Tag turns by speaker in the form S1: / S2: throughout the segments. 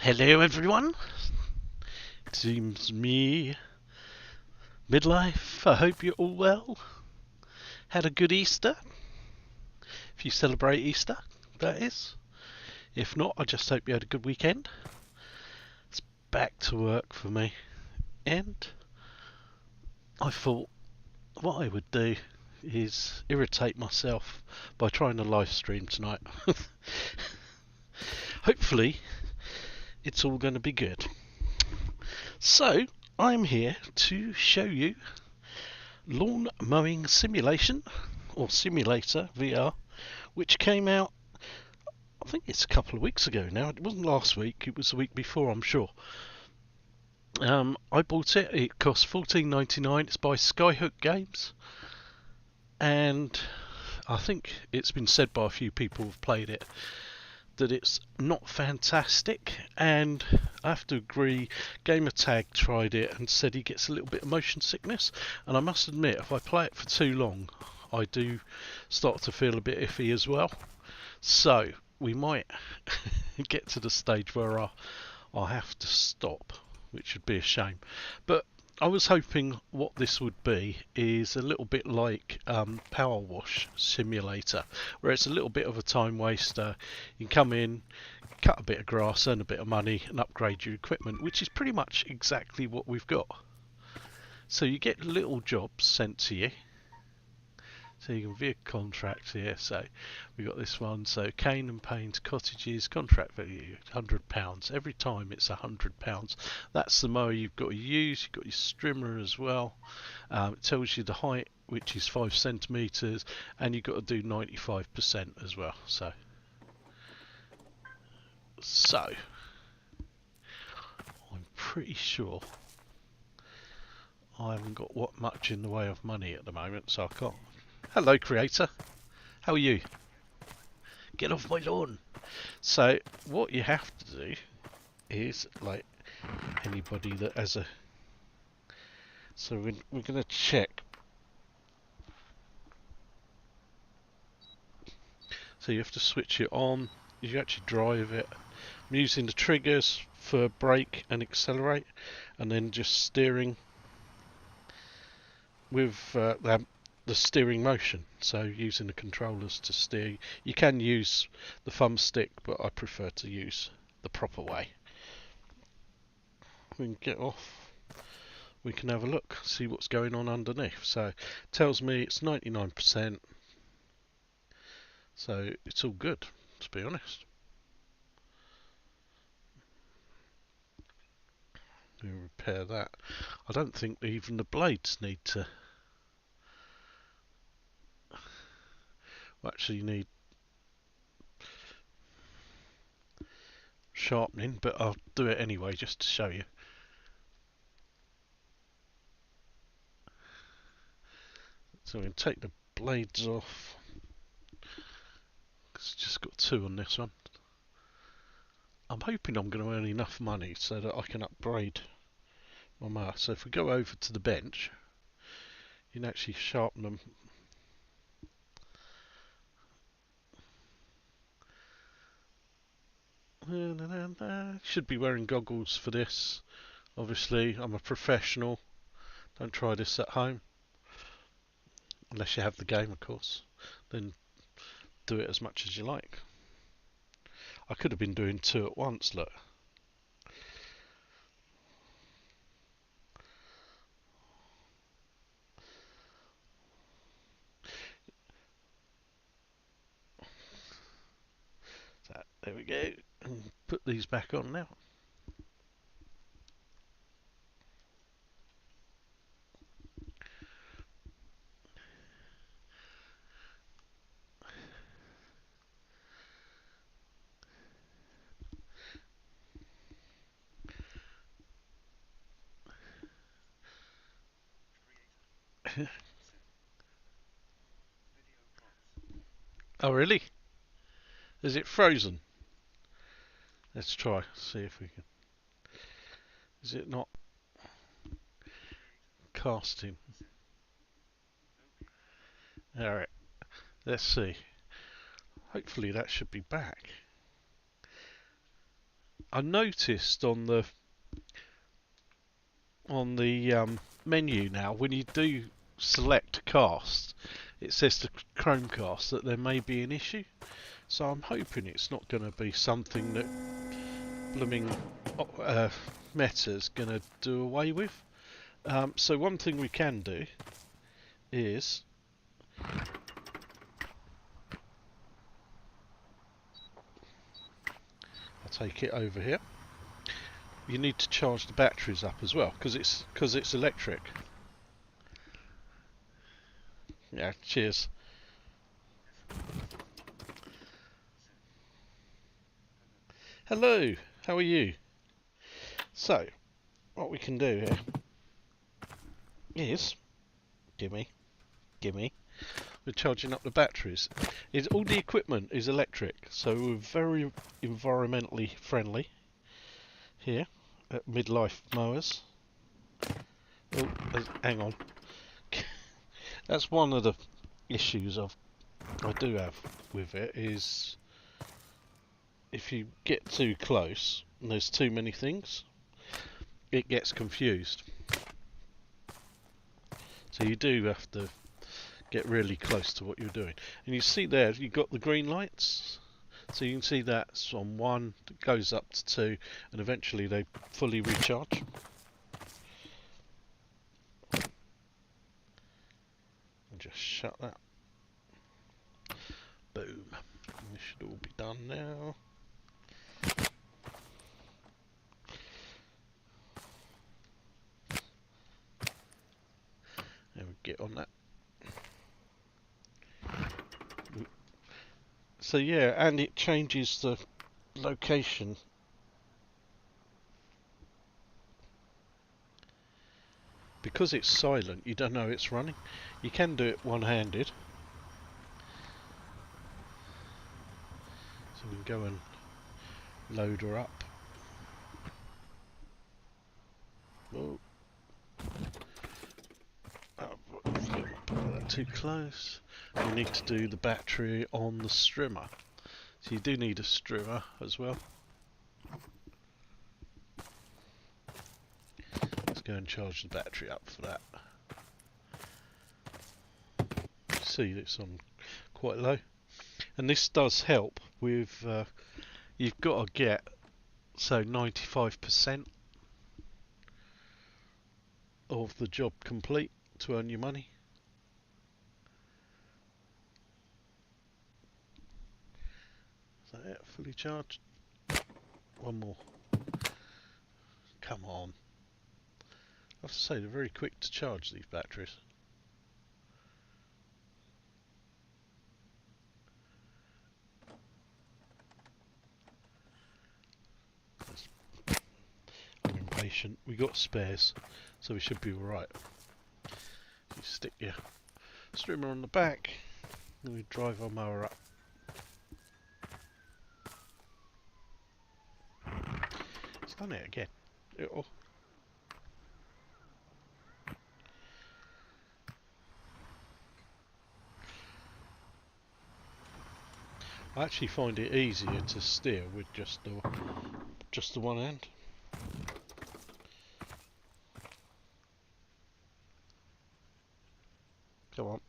S1: Hello everyone, it seems me, midlife. I hope you're all well. Had a good Easter, if you celebrate Easter, that is. If not, I just hope you had a good weekend. It's back to work for me, and I thought what I would do is irritate myself by trying to live stream tonight. Hopefully, it's all going to be good. So, I'm here to show you Lawn Mowing Simulation, or Simulator VR, which came out, I think it's a couple of weeks ago now. It wasn't last week, it was the week before, I'm sure. I bought it, it cost $14.99, it's by Skyhook Games, and I think it's been said by a few people who've played it that it's not fantastic, and I have to agree, Gamer Tag tried it and said he gets a little bit of motion sickness, and I must admit if I play it for too long I do start to feel a bit iffy as well. So we might get to the stage where I'll have to stop, which would be a shame. But I was hoping what this would be is a little bit like Power Wash Simulator, where it's a little bit of a time waster. You can come in, cut a bit of grass, earn a bit of money, and upgrade your equipment, which is pretty much exactly what we've got. So you get little jobs sent to you. So you can view a contract here. So we got this one. So Cane and Paint Cottages, contract value £100. Every time it's £100. That's the mower you've got to use. You've got your strimmer as well. It tells you the height, which is 5 centimeters, and you've got to do 95% as well. So I'm pretty sure I haven't got what much in the way of money at the moment, so I can't. Hello, creator. How are you? Get off my lawn. So what you have to do is, like anybody that has a... So we're going to check. So you have to switch it on. You actually drive it. I'm using the triggers for brake and accelerate, and then just steering with the steering motion. So using the controllers to steer. You can use the thumbstick, but I prefer to use the proper way. We can get off. We can have a look, see what's going on underneath. So it tells me it's 99%. So it's all good, to be honest. We repair that. I don't think even the blades need to... actually need sharpening, but I'll do it anyway just to show you. So we can take the blades off. It's just got 2 on this one. I'm hoping I'm going to earn enough money so that I can upgrade my mower. So if we go over to the bench, you can actually sharpen them. Should be wearing goggles for this. Obviously, I'm a professional. Don't try this at home. Unless you have the game, of course. Then do it as much as you like. I could have been doing 2 at once, look. So, there we go. And put these back on now. Oh, really? Is it frozen? Let's try. See if we can. Is it not casting? Alright. Let's see. Hopefully that should be back. I noticed on the menu now, when you do select cast, it says to Chromecast that there may be an issue. So I'm hoping it's not going to be something that blooming Meta's going to do away with. So one thing we can do is I'll take it over here. You need to charge the batteries up as well because it's electric. Yeah, cheers. Hello, how are you? So, what we can do here is, gimme, we're charging up the batteries. All the equipment is electric, so we're very environmentally friendly here at Midlife Mowers. Oh, hang on. That's one of the issues I do have with it is if you get too close and there's too many things, it gets confused. So you do have to get really close to what you're doing. And you see there, you've got the green lights. So you can see that's on 1, it goes up to 2, and eventually they fully recharge. And just shut that. Boom. This should all be done now. There we get on that. So yeah, and it changes the location. Because it's silent, you don't know it's running. You can do it one-handed. So we can go and load her up. Oh. Put that too close. You need to do the battery on the strimmer. So you do need a strimmer as well. Let's go and charge the battery up for that. See, it's on quite low. And this does help with, you've got to get, so 95% of the job complete to earn your money. Is that it? Fully charged? One more. Come on. I have to say, they're very quick to charge, these batteries. I'm impatient. We got spares, so we should be alright. You stick your strimmer on the back, then we drive our mower up. It's done it again. I actually find it easier to steer with just the one hand. Come on.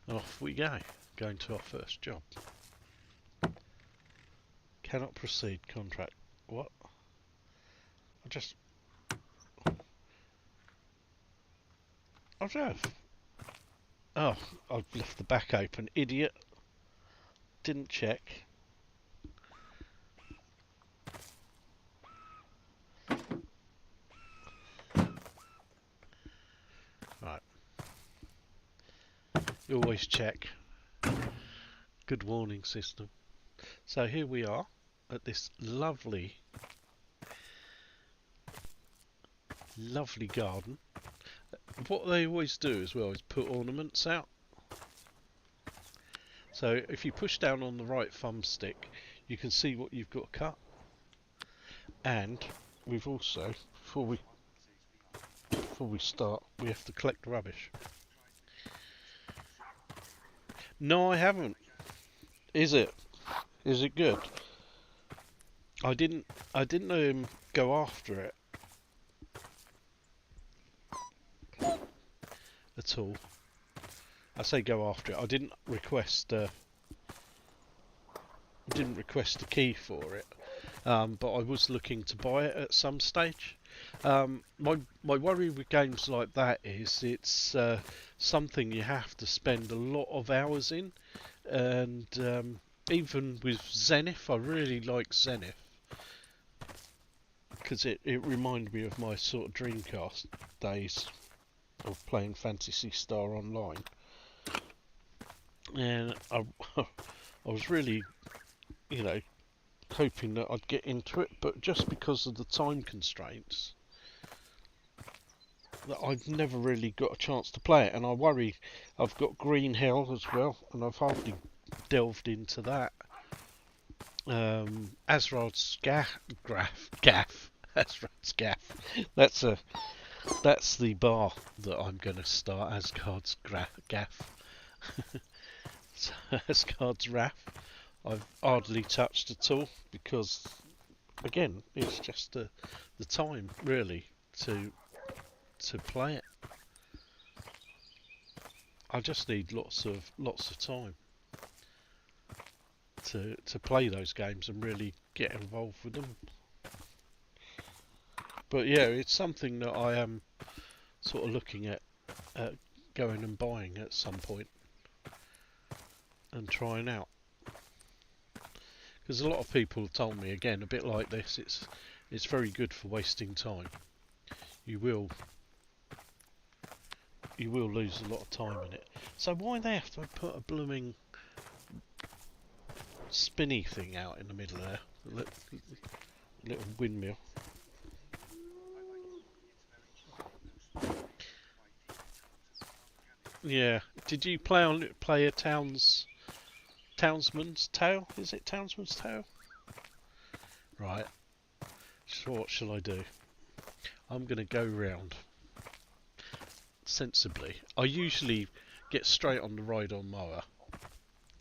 S1: And off we go. Going to our first job. Cannot proceed contract. What? I've just... Oh, I've left the back open. Idiot. Didn't check. Right. You always check. Good warning system. So here we are at this lovely garden. What they always do as well is put ornaments out. So if you push down on the right thumbstick, you can see what you've got cut. And we've also, before we start, we have to collect rubbish. No, I haven't. Is it? Is it good? I didn't go after it at all. I say go after it. I didn't request a key for it, but I was looking to buy it at some stage. My worry with games like that is it's something you have to spend a lot of hours in, and even with Zenith, I really like Zenith because it reminded me of my sort of Dreamcast days of playing Phantasy Star Online, and I was really, you know, hoping that I'd get into it, but just because of the time constraints, that I've never really got a chance to play it, and I worry I've got Green Hell as well, and I've hardly delved into that. Asrod's Gaff. Asrod's Gaff. That's the bar that I'm going to start. Asgard's Gaff. Asgard's Wrath. I've hardly touched at all because, again, it's just the time really to play it. I just need lots of time to play those games and really get involved with them. But yeah, it's something that I am sort of looking at going and buying at some point and trying out. Because a lot of people have told me, again, a bit like this, it's very good for wasting time. You will lose a lot of time in it. So why they have to put a blooming spinny thing out in the middle there? A little windmill. Yeah. Did you play a Townsman's Tale? Is it Townsman's Tale? Right. So what shall I do? I'm going to go round sensibly. I usually get straight on the ride-on mower,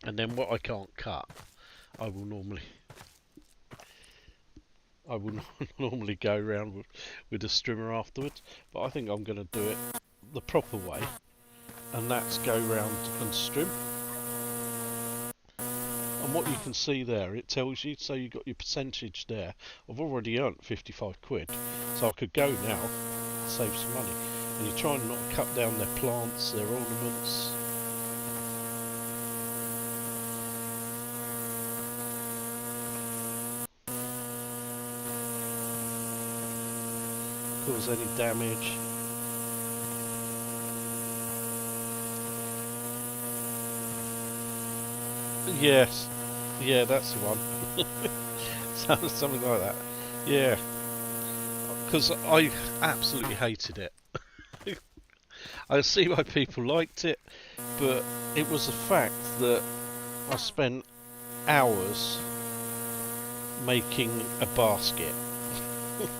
S1: and then what I can't cut, I will normally go around with a strimmer afterwards. But I think I'm going to do it the proper way, and that's go round and strim. And what you can see there, it tells you, so you got your percentage there. I've already earned 55 quid, so I could go now, save some money. And you're trying not to cut down their plants, their ornaments. Cause any damage. Yes, yeah, that's the one. Something like that. Yeah, because I absolutely hated it. I see why people liked it, but it was the fact that I spent hours making a basket.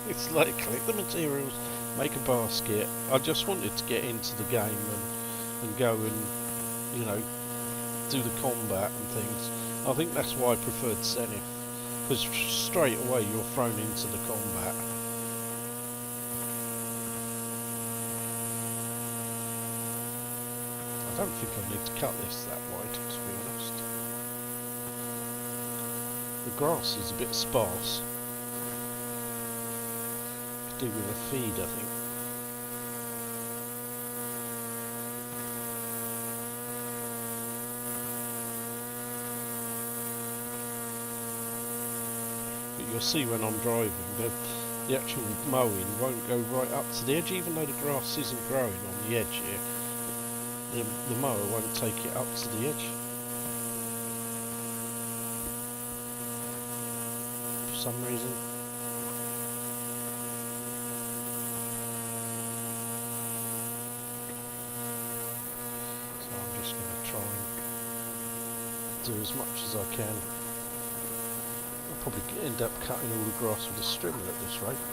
S1: It's like, collect the materials, make a basket. I just wanted to get into the game and go and, you know, do the combat and things. I think that's why I preferred Zenith, because straight away you're thrown into the combat. I don't think I need to cut this that wide, to be honest. The grass is a bit sparse. Could do with a feed, I think. But you'll see when I'm driving, the actual mowing won't go right up to the edge, even though the grass isn't growing on the edge here. The mower won't take it up to the edge. For some reason. So I'm just going to try and do as much as I can. I'll probably end up cutting all the grass with a strimmer at this rate.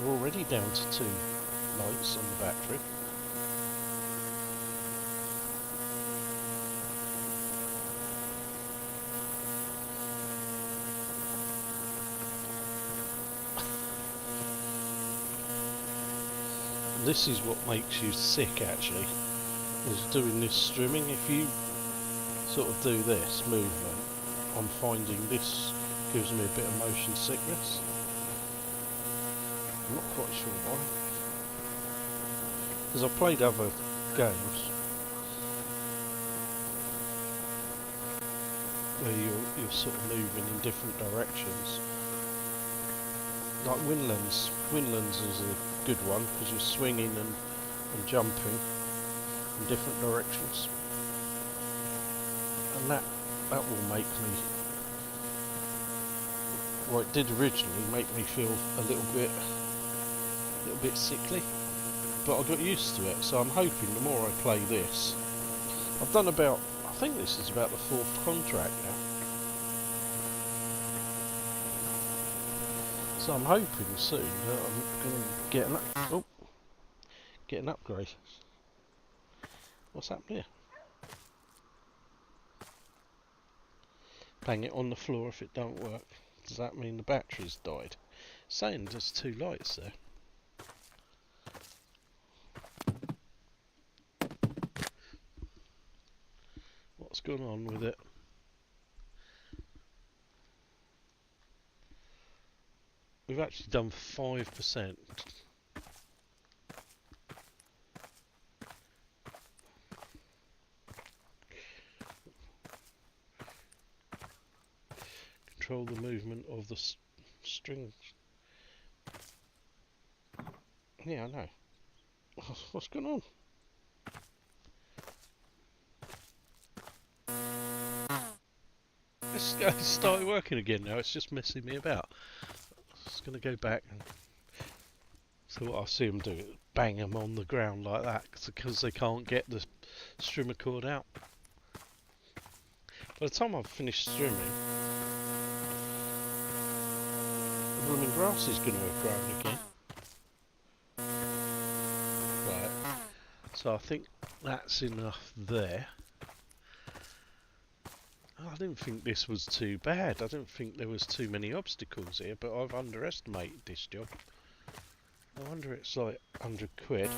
S1: We're already down to 2 lights on the battery. This is what makes you sick actually, is doing this streaming. If you sort of do this movement, I'm finding this gives me a bit of motion sickness. I'm not quite sure why. Because I've played other games where you're sort of moving in different directions. Like Winlands. Winlands is a good one because you're swinging and jumping in different directions. And that will make me, well, it did originally make me feel a little bit sickly, but I got used to it. So I'm hoping the more I play this, I've done about, I think this is about the 4th contract now. So I'm hoping soon that I'm going to get an upgrade. What's happened here? Bang it on the floor if it don't work. Does that mean the battery's died? Saying there's 2 lights there. What's going on with it? We've actually done 5%. Control the movement of the strings. Yeah, I know. What's going on? It's started working again now. It's just messing me about. I'm just going to go back and so what I see them do, bang them on the ground like that because they can't get the streamer cord out. By the time I've finished streaming, the blooming grass is going to have grown again. Right, so I think that's enough there. I didn't think this was too bad. I didn't think there was too many obstacles here, but I've underestimated this job. I wonder it's like 100 quid. I'm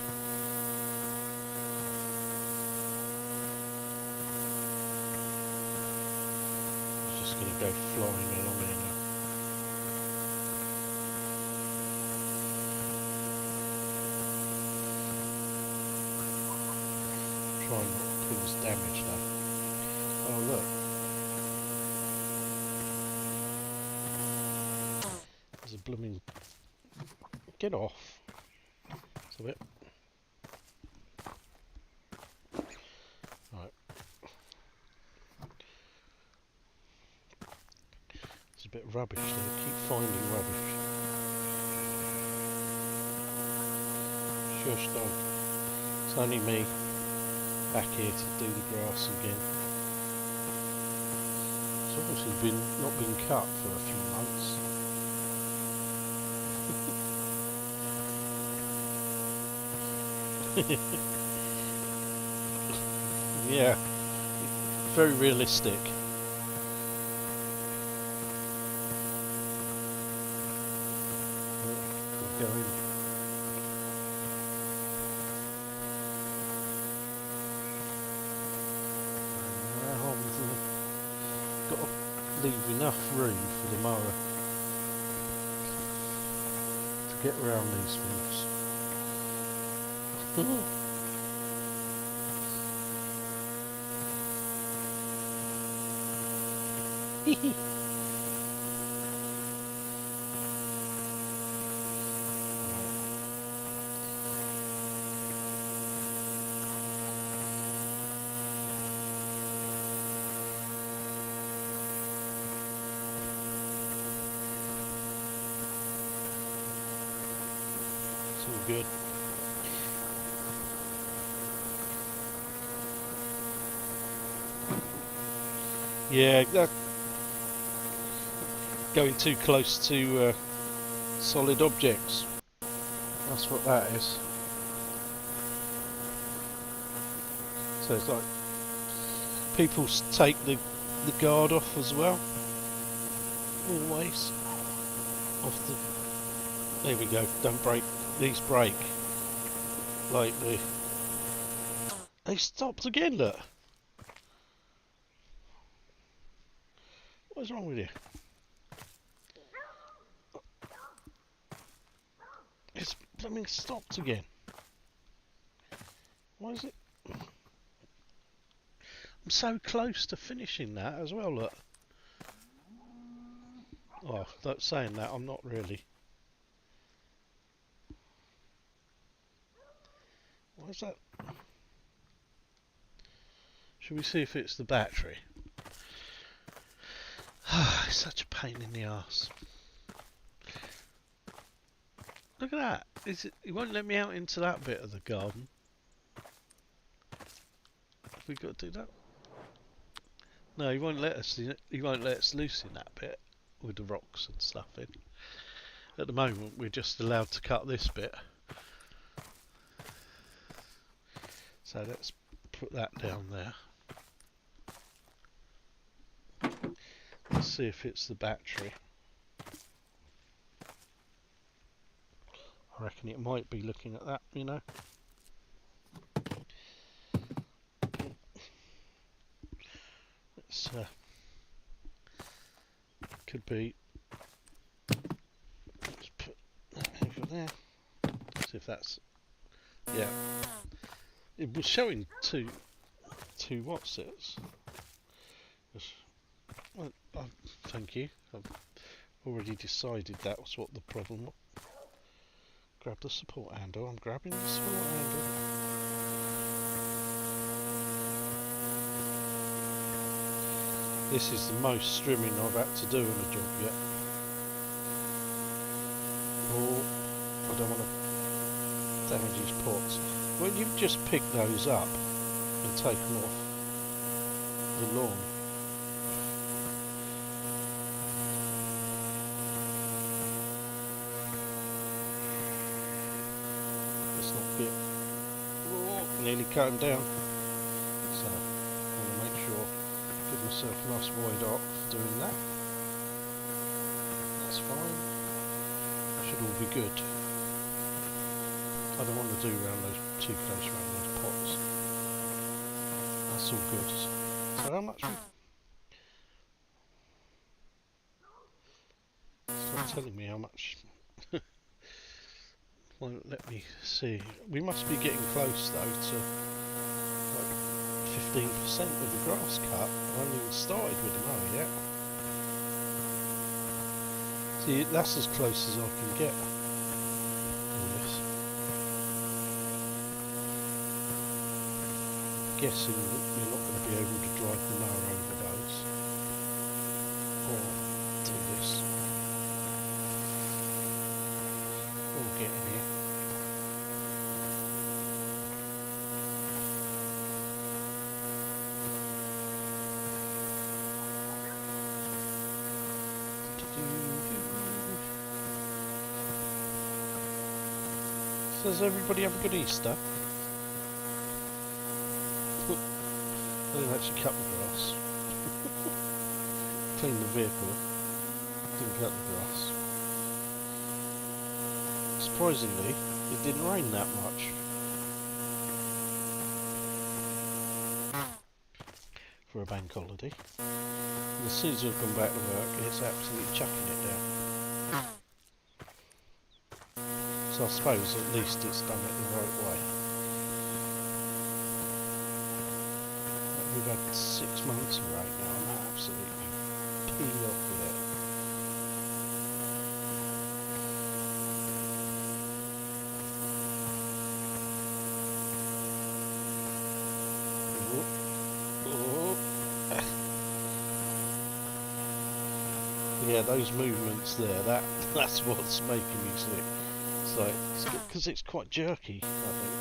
S1: just going to go flying along here now. Try not to cause damage though. Oh look. There's a blooming... Get off. That's a bit. Right. There's a bit of rubbish there. Keep finding rubbish. Shush dog. It's only me back here to do the grass again. It's obviously not been cut for a few months. Yeah, very realistic. We're going. Now got to leave enough room for the mower to get around these things. It's all good. Yeah, going too close to solid objects. That's what that is. So it's like people take the guard off as well. Always. Off the. There we go. Don't break. These break. lately. They stopped again, look. What's wrong with you? It's blooming stopped again. Why is it? I'm so close to finishing that as well, look. Oh, saying that, I'm not really. What is that? Should we see if it's the battery? It's such a pain in the arse. Look at that. It won't let me out into that bit of the garden. Have we got to do that? No, he won't let us. He won't let us loose in that bit with the rocks and stuff in. At the moment, we're just allowed to cut this bit. So let's put that down there. Let's see if it's the battery. I reckon it might be looking at that, you know. It's could be. Let's put that over there. See if that's. Yeah. It was showing two watts. Well, thank you. I've already decided that was what the problem was. Grab the support handle. I'm grabbing the support handle. This is the most strimming I've had to do in a job yet. Oh, I don't want to damage his pots. When you just pick those up and take them off the lawn, let's not get nearly cut them down. So I want to make sure I give myself a nice wide arc for doing that. That's fine. That should all be good. I don't want to do too close around those pots. That's all good. So how much? It's not telling me how much. Won't let me see. We must be getting close though to like 15% of the grass cut. I haven't even started with the mower yet. See, that's as close as I can get. Guessing that you're not going to be able to drive the mower over those or do this or get in here. So does everybody have a good Easter? I didn't actually cut the grass. Cleaned the vehicle. Didn't cut the grass. Surprisingly, it didn't rain that much. For a bank holiday. And as soon as I've gone back to work, it's absolutely chucking it down. So I suppose at least it's done it the right way. We've had 6 months of rain now. I'm absolutely peed off with it. Yeah, those movements there, that's what's making me sick. It's like, because it's quite jerky, I think.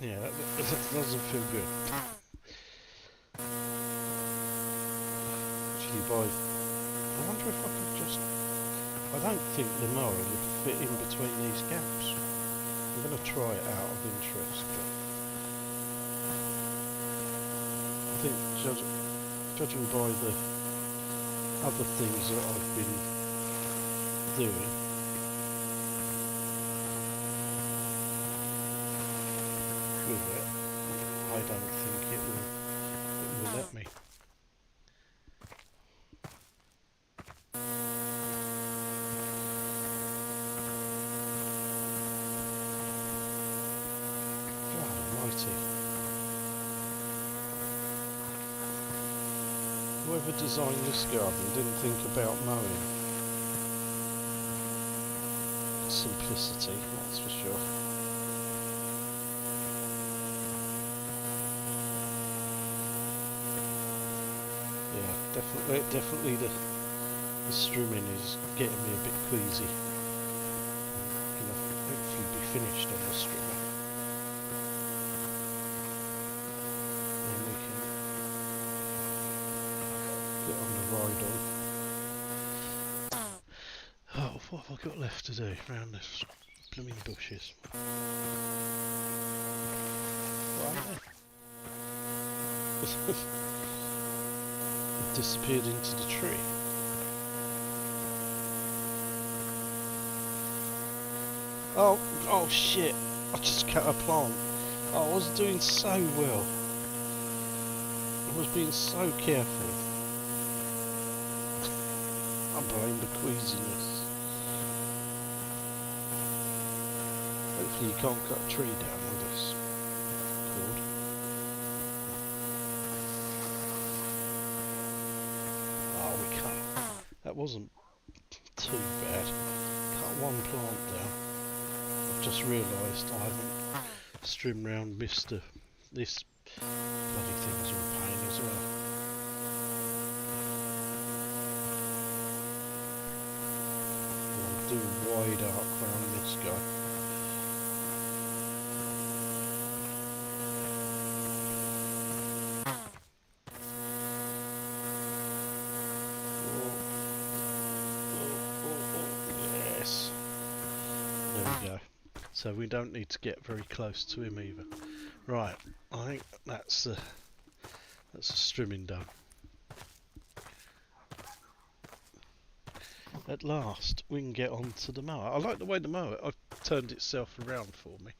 S1: Yeah, that doesn't feel good. Actually, I wonder if I could just. I don't think the mower would fit in between these gaps. I'm going to try it out of interest. I think judging by the other things that I've been doing, with it, I don't think it will let me. God almighty. Whoever designed this garden didn't think about mowing. Simplicity, that's for sure. Yeah, definitely the strimming is getting me a bit queasy. Hopefully be finished on the strimmer. And we can get on the ride on. Oh, what have I got left to do around this blooming bushes? What are they? Disappeared into the tree. Oh shit! I just cut a plant. Oh, I was doing so well. I was being so careful. I blame the queasiness. Hopefully you can't cut a tree down with this cord. Oh, we cut. That wasn't too bad. Cut one plant down. I've just realised I haven't strimmed round Mr. This bloody thing's a pain as well. Do a wide arc around this guy. Yes. There we go. So we don't need to get very close to him either. Right, I think that's a strimming done. At last, we can get on to the mower. I like the way the mower turned itself around for me.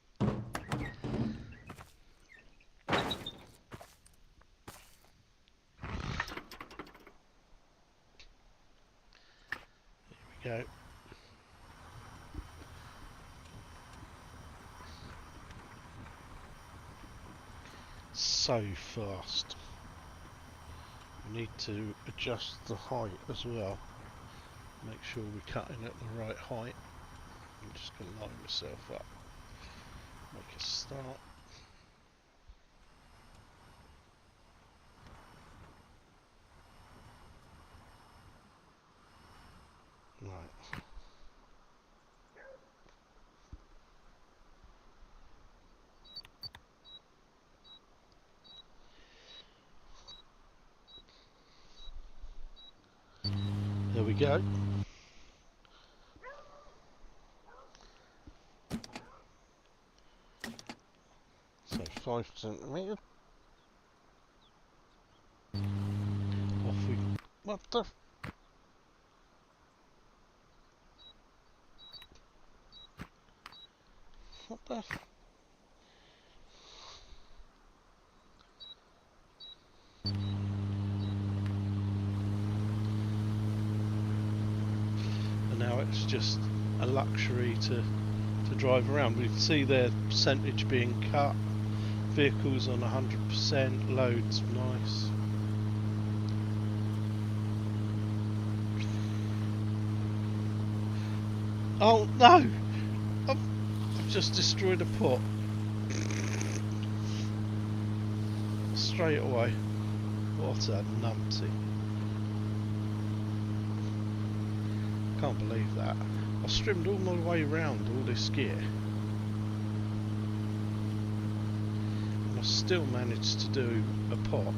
S1: Here we go. So fast. We need to adjust the height as well. Make sure we're cutting at the right height. I'm just going to line myself up. Make a start. Right. There we go. So 5 centimetres. Off we... What the... What the... And now it's just a luxury to drive around. We can see their percentage being cut. Vehicles on 100%, loads nice. Oh no! I've just destroyed a pot. Straight away. What a numpty. Can't believe that. I strimmed all my way around all this gear. And I still managed to do a pot.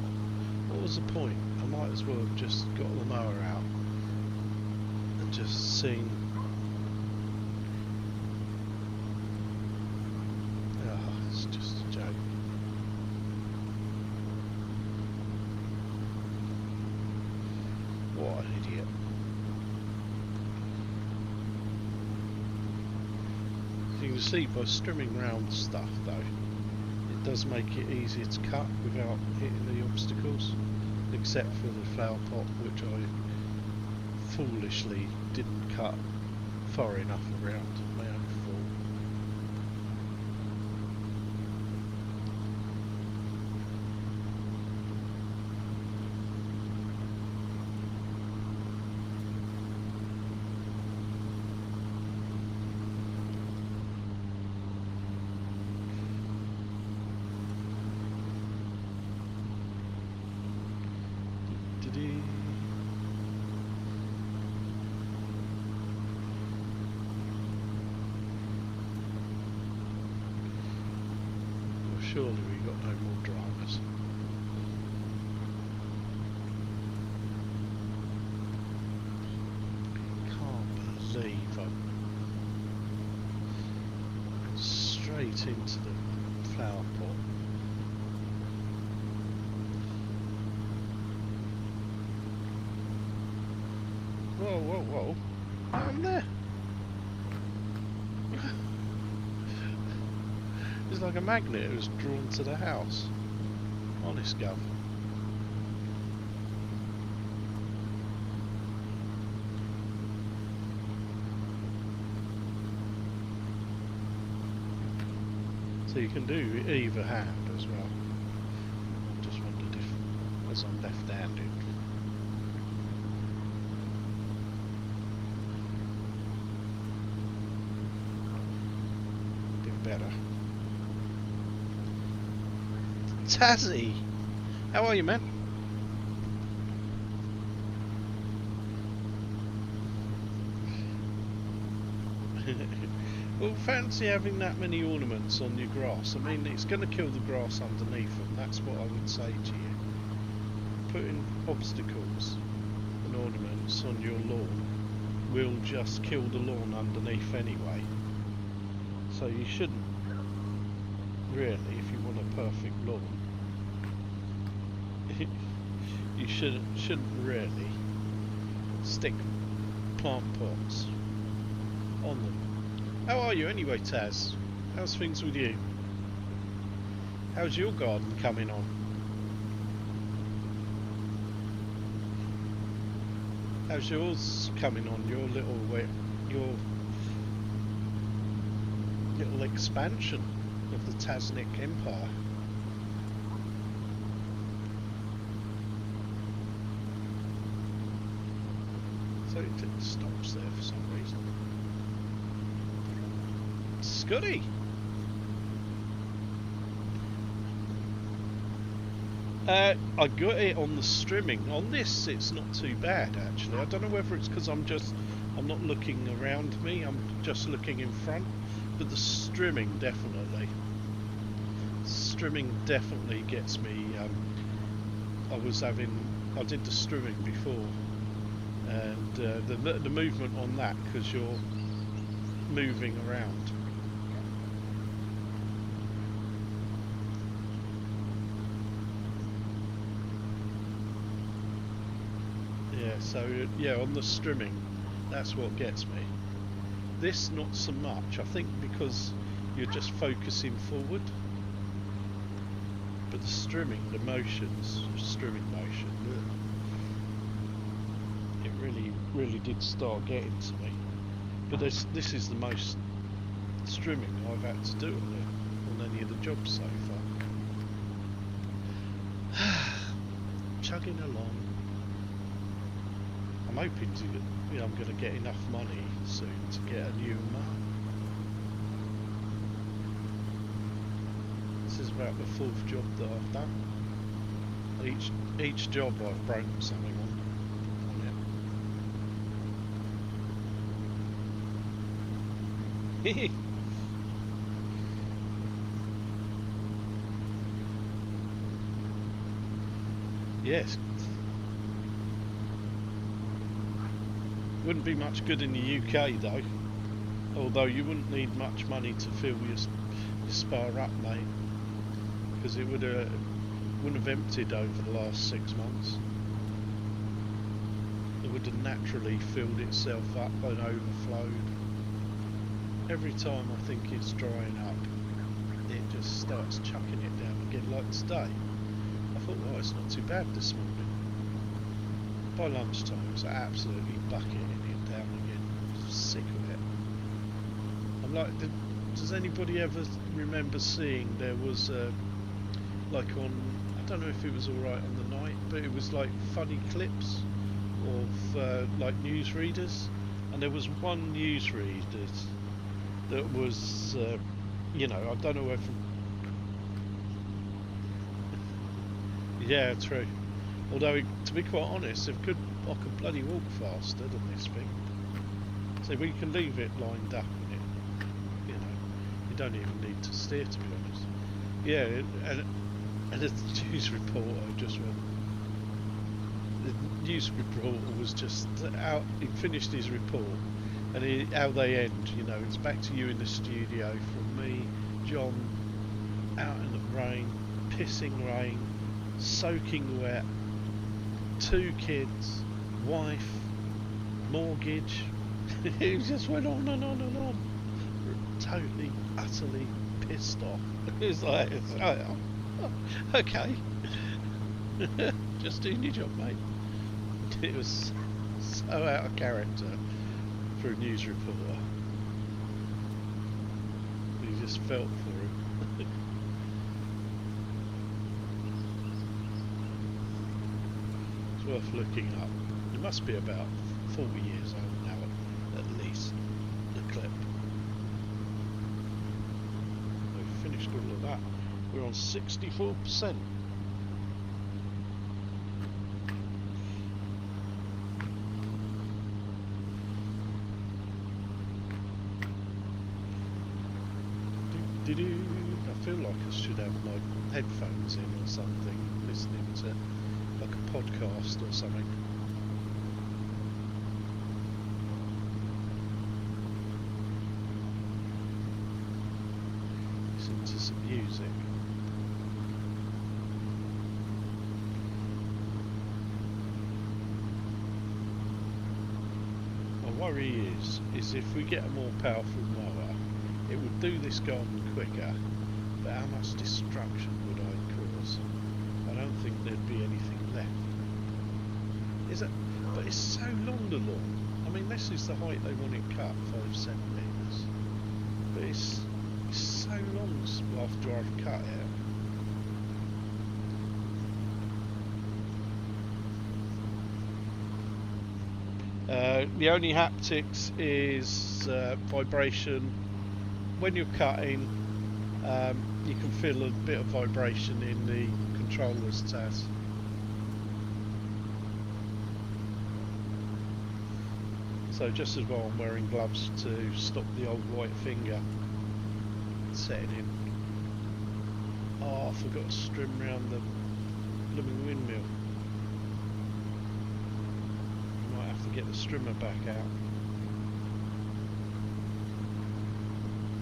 S1: What was the point? I might as well have just got the mower out and just seen. Oh, it's just a joke. You can see by strimming round stuff though, it does make it easier to cut without hitting the obstacles, except for the flower pot, which I foolishly didn't cut far enough around. My own fault. Surely we got no more drivers. Can't believe I'm straight into the flower pot. Whoa, whoa, whoa. I'm there. It's like a magnet. It was drawn to the house. Honest, Gov. So you can do either hand as well. I just wondered if, as I'm left-handed. Bit better. Tazzy! How are you, man? Well, fancy having that many ornaments on your grass. I mean, it's going to kill the grass underneath them. That's what I would say to you. Putting obstacles and ornaments on your lawn will just kill the lawn underneath anyway. So you shouldn't really, if you want a perfect lawn, you shouldn't really stick plant pots on them. How are you anyway, Taz? How's things with you? How's your garden coming on? How's yours coming on? Your little expansion of the Taznik Empire. So it stops there for some reason. Scotty! I got it on the streaming. On this, it's not too bad actually. I don't know whether it's because I'm not looking around me. I'm just looking in front. But the streaming definitely gets me. I did the streaming before, and the movement on that, because you're moving around. Yeah, so yeah, on the streaming, that's what gets me. This not so much, I think, because you're just focusing forward. But the streaming motion, it really did start getting to me. But this is the most streaming I've had to do on any of the jobs so far. Chugging along. I'm hoping to, I'm going to get enough money soon to get a new map. This is about the 4th job that I've done. Each job I've broken something on it. Yes. Wouldn't be much good in the UK though. Although you wouldn't need much money to fill your spar up, mate. Because it wouldn't have emptied over the last 6 months. It would have naturally filled itself up and overflowed. every time I think it's drying up, it just starts chucking it down again, like today. I thought, oh, it's not too bad this morning. By lunchtime, it's absolutely bucketing it down again. I'm sick of it. I'm like, does anybody ever remember seeing there was like on, I don't know if it was alright on the night, but it was like funny clips of like newsreaders, and there was one newsreader that was, you know, I don't know if, yeah, true. Although, to be quite honest, I could bloody walk faster than this thing. So we can leave it lined up and it, you know, you don't even need to steer, to be honest. Yeah, and the news reporter just went, the news reporter was just out, he finished his report, and how they end, you know, it's back to you in the studio from me, John, out in the rain, pissing rain, soaking wet, 2 kids, wife, mortgage. It just went on and on and on. Totally, utterly pissed off. It's like, oh, okay. Just doing your job, mate. It was so out of character for a news reporter. You just felt for him. It's worth looking up. It must be about 40 years old now, at least, the clip. We've finished all of that. We're on 64%. I feel like I should have my headphones in or something, listening to like a podcast or something. Listen to some music. My worry is if we get a more powerful mower, it would do this garden quicker, but how much destruction would I cause? I don't think there'd be anything left. Is it? But it's so long, the lawn. I mean, this is the height they want it cut, 5 centimetres. But it's so long after I've cut it. The only haptics is vibration. When you're cutting, you can feel a bit of vibration in the controller's tabs. So just as well I'm wearing gloves to stop the old white finger setting in. Oh, I forgot to strim round the blooming windmill. Might have to get the strimmer back out.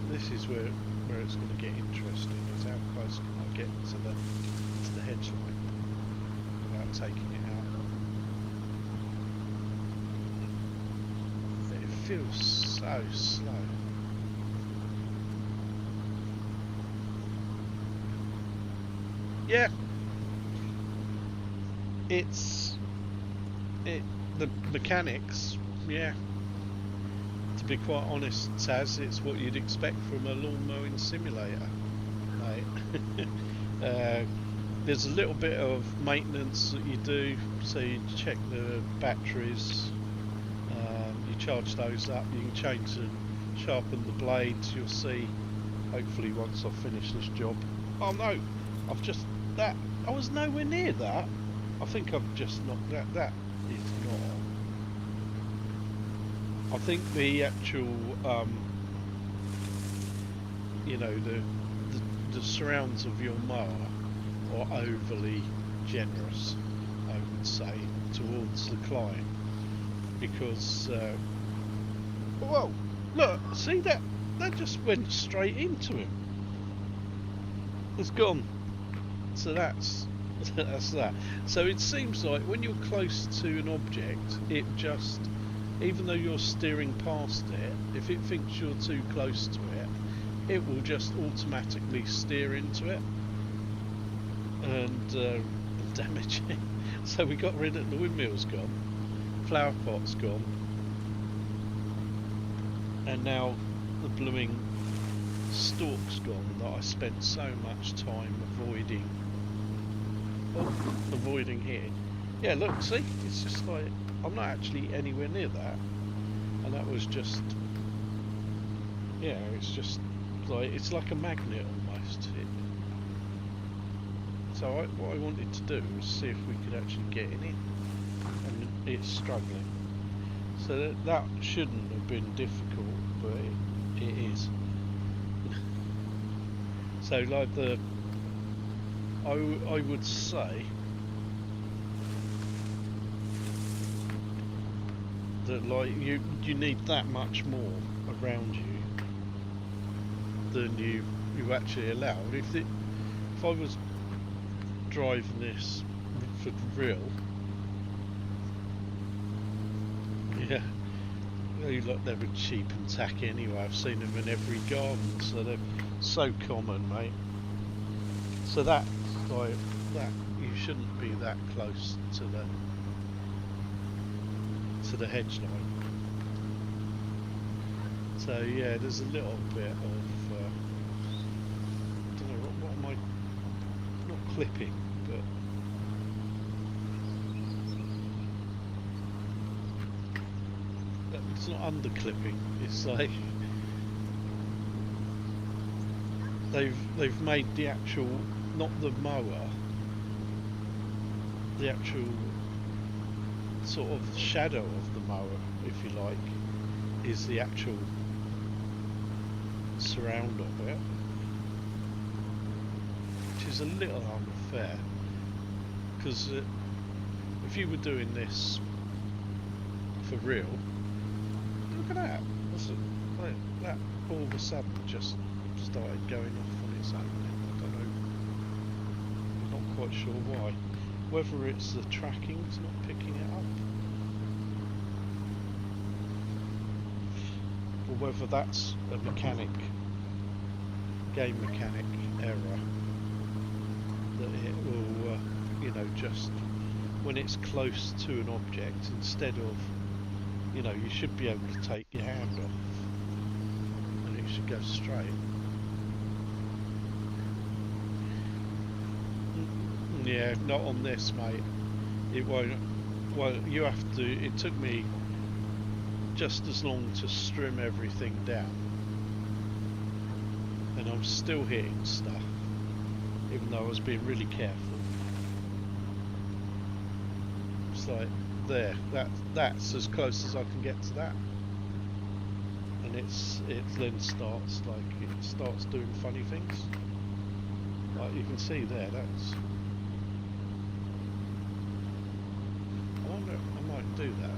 S1: This is where it's going to get interesting, is how close can I get to the hedge line without taking it out. It feels so slow. Yeah, the mechanics, yeah. To be quite honest, Taz, it's what you'd expect from a lawn mowing simulator. Right? There's a little bit of maintenance that you do, so you check the batteries, you charge those up, you can change and sharpen the blades. You'll see, hopefully, once I've finished this job. Oh no, I was nowhere near that. I think I've just knocked that. That is not. I think the actual, you know, the surrounds of your mower are overly generous, I would say, towards the client, because, whoa, look, see that just went straight into him. It's gone. So that's that. So it seems like when you're close to an object, it just even though you're steering past it, if it thinks you're too close to it, it will just automatically steer into it and damage it. So we got rid of the windmill's gone, flower pot's gone, and now the blooming stalk's gone that I spent so much time avoiding hitting. Yeah, look, see, it's just like I'm not actually anywhere near that, and that was just, yeah, it's just like it's like a magnet almost. So what I wanted to do was see if we could actually get in it, and it's struggling. So that shouldn't have been difficult, but it is. So like I would say that like you need that much more around you than you actually allow. If I was driving this for real, yeah, you look, they were cheap and tacky anyway. I've seen them in every garden, so they're so common, mate. So that, like that, you shouldn't be that close to the hedge line. So yeah, there's a little bit of I don't know what am I not clipping, but it's not underclipping. It's like they've made the actual, not the mower, the actual sort of shadow of the mower, if you like, is the actual surround of it, which is a little unfair, because if you were doing this for real, look at that. Like, that all of a sudden just started going off on its own. I don't know, I'm not quite sure why. Whether it's the tracking's not picking it up, or whether that's a game mechanic error, that it will, you know, just when it's close to an object, instead of, you know, you should be able to take your hand off and it should go straight. Yeah, not on this, mate. It won't. Well, you have to. It took me just as long to trim everything down, and I'm still hitting stuff, even though I was being really careful. It's like there. That's as close as I can get to that, and it then starts doing funny things. Like you can see there. That's. I might do that.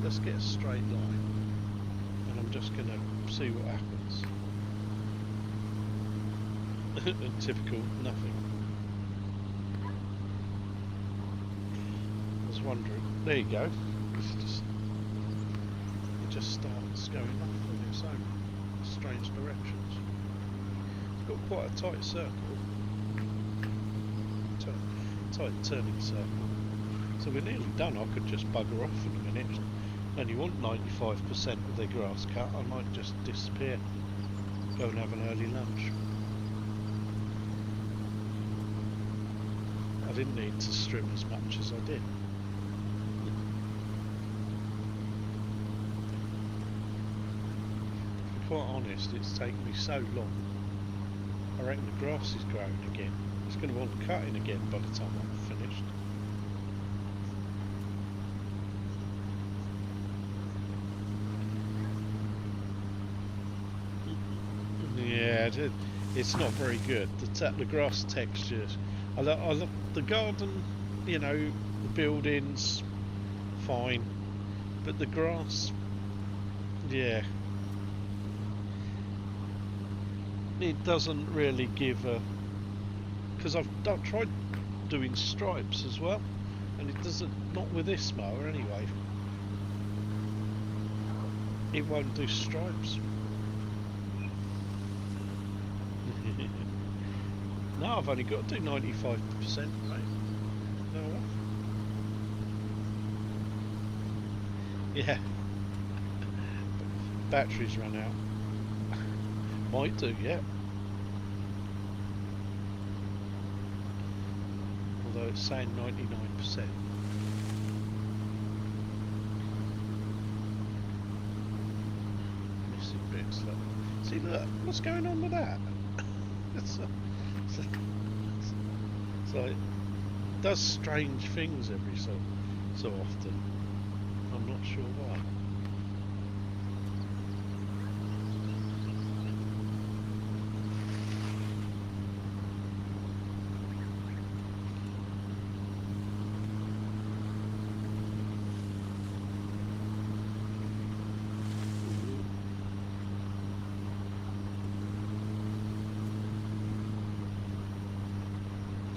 S1: Let's get a straight line, and I'm just gonna see what happens. Typical nothing. I was wondering. There you go. It just starts going off on its own, strange directions. It's got quite a tight circle, tight turning circle. So we're nearly done. I could just bugger off in a minute. And you want 95% of their grass cut, I might just disappear, go and have an early lunch. I didn't need to trim as much as I did. To be quite honest, it's taken me so long. I reckon the grass is growing again. It's going to want cutting again by the time I'm finished. Yeah, it's not very good. The grass textures. I look the garden, you know, the buildings, fine, but the grass, yeah, it doesn't really give a. Because I've tried doing stripes as well, and it doesn't. Not with this mower anyway. It won't do stripes. No, I've only got to do 95%, right? No. Yeah. Batteries run out. Might do, yeah. Although it's saying 99%. Missing bits, look. See, look, what's going on with that? So it does strange things every so often. I'm not sure why.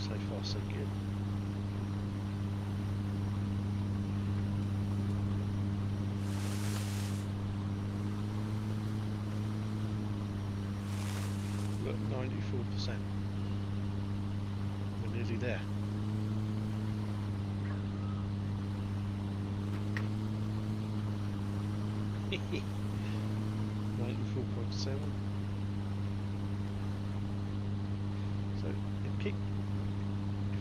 S1: So far so good. Look, 94%. We're nearly there. $94.7. So if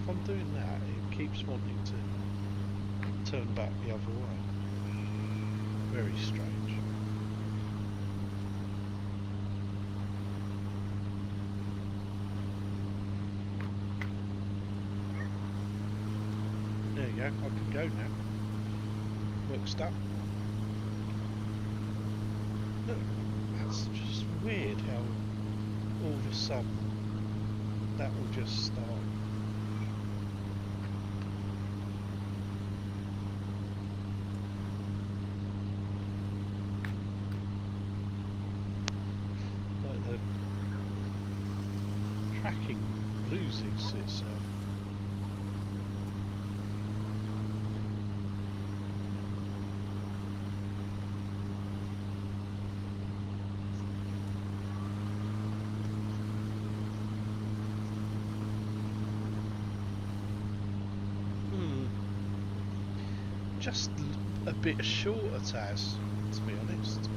S1: I'm doing that, it keeps wanting to turn back the other way. Very strange. There you go, I can go now. Work stuck. Look, that's just weird how all of a sudden that will just start. Like the tracking loses itself. Just a bit shorter, Taz, to be honest.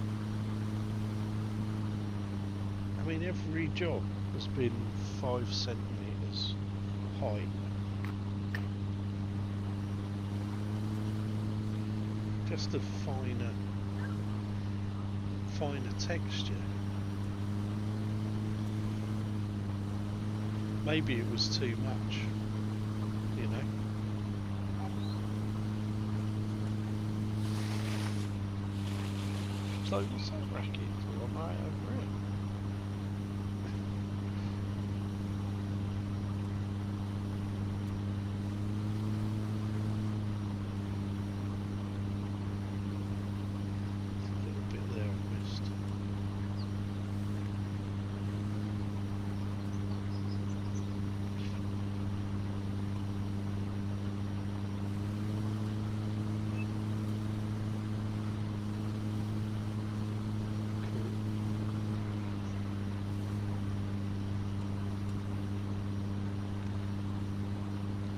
S1: I mean, every job has been 5 centimetres high. Just a finer texture. Maybe it was too much, you know. So what's that racket? I'm right over it. There's a little bit there I missed.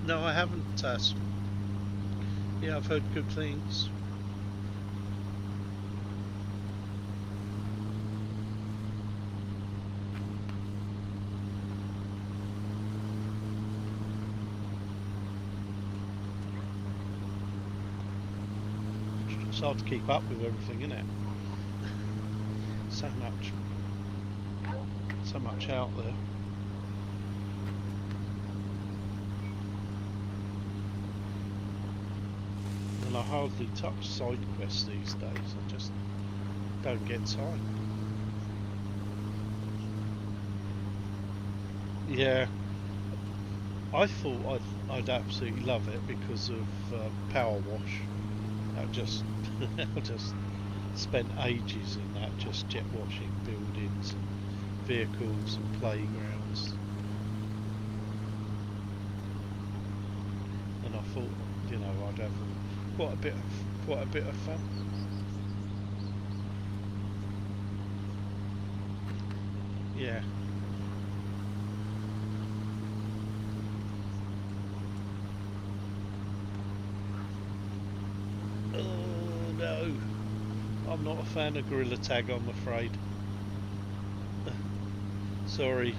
S1: No, I haven't, Taz. Yeah, I've heard good things. It's hard to keep up with everything, isn't it? So much out there. And I hardly touch side quests these days. I just don't get time. Yeah, I thought I'd absolutely love it because of Power Wash. I just spent ages in that, just jet washing buildings and vehicles and playgrounds. And I thought, you know, I'd have quite a bit of fun. Yeah. Oh no, I'm not a fan of Gorilla Tag, I'm afraid. Sorry.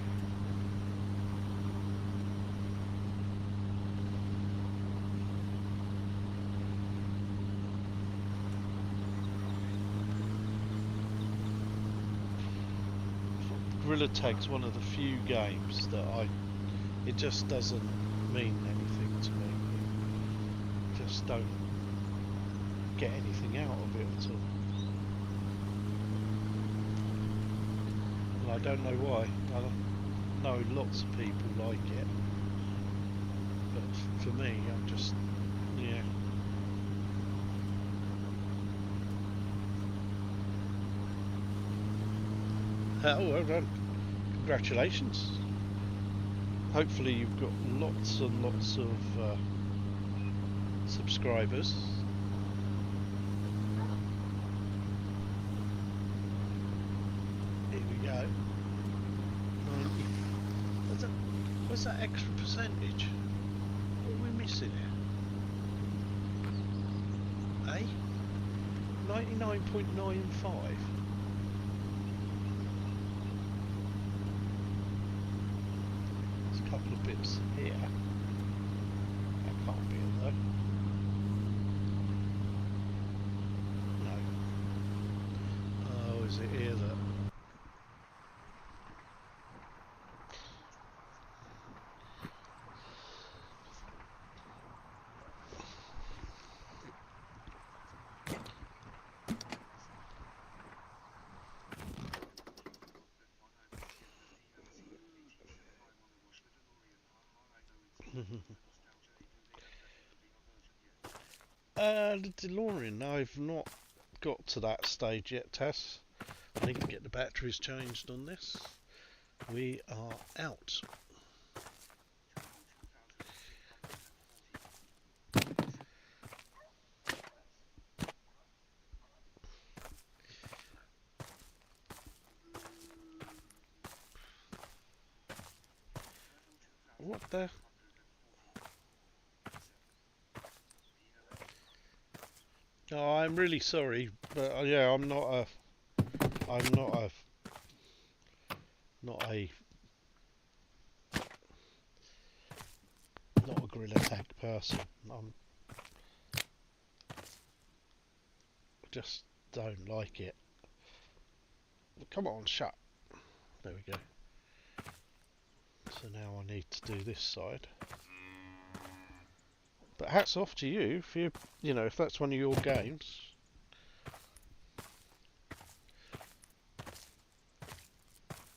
S1: Gorilla Tag's one of the few games that it just doesn't mean anything to me. Just don't get anything out of it at all. And I don't know why. I know lots of people like it, but for me, I'm just, yeah. Oh, well done. Congratulations. Hopefully you've got lots and lots of subscribers. Here we go. 90. What's that extra percentage? What are we missing here? Eh? 99.95. There's a couple of bits here. That can't be it though. No. Oh, is it here that? The DeLorean, I've not got to that stage yet, Tess. I need to get the batteries changed on this. We are out. What the? Oh, I'm really sorry, but yeah, I'm not a, not a, not a Gorilla Tag person. I just don't like it. Come on, shut. There we go. So now I need to do this side. But hats off to you if if that's one of your games.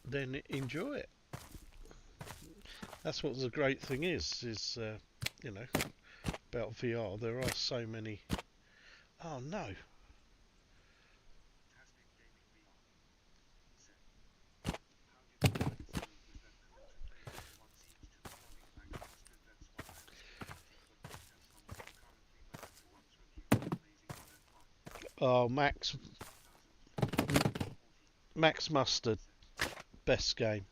S1: Then enjoy it. That's what the great thing is about VR. There are so many. Oh no. Oh, Max Mustard, best game.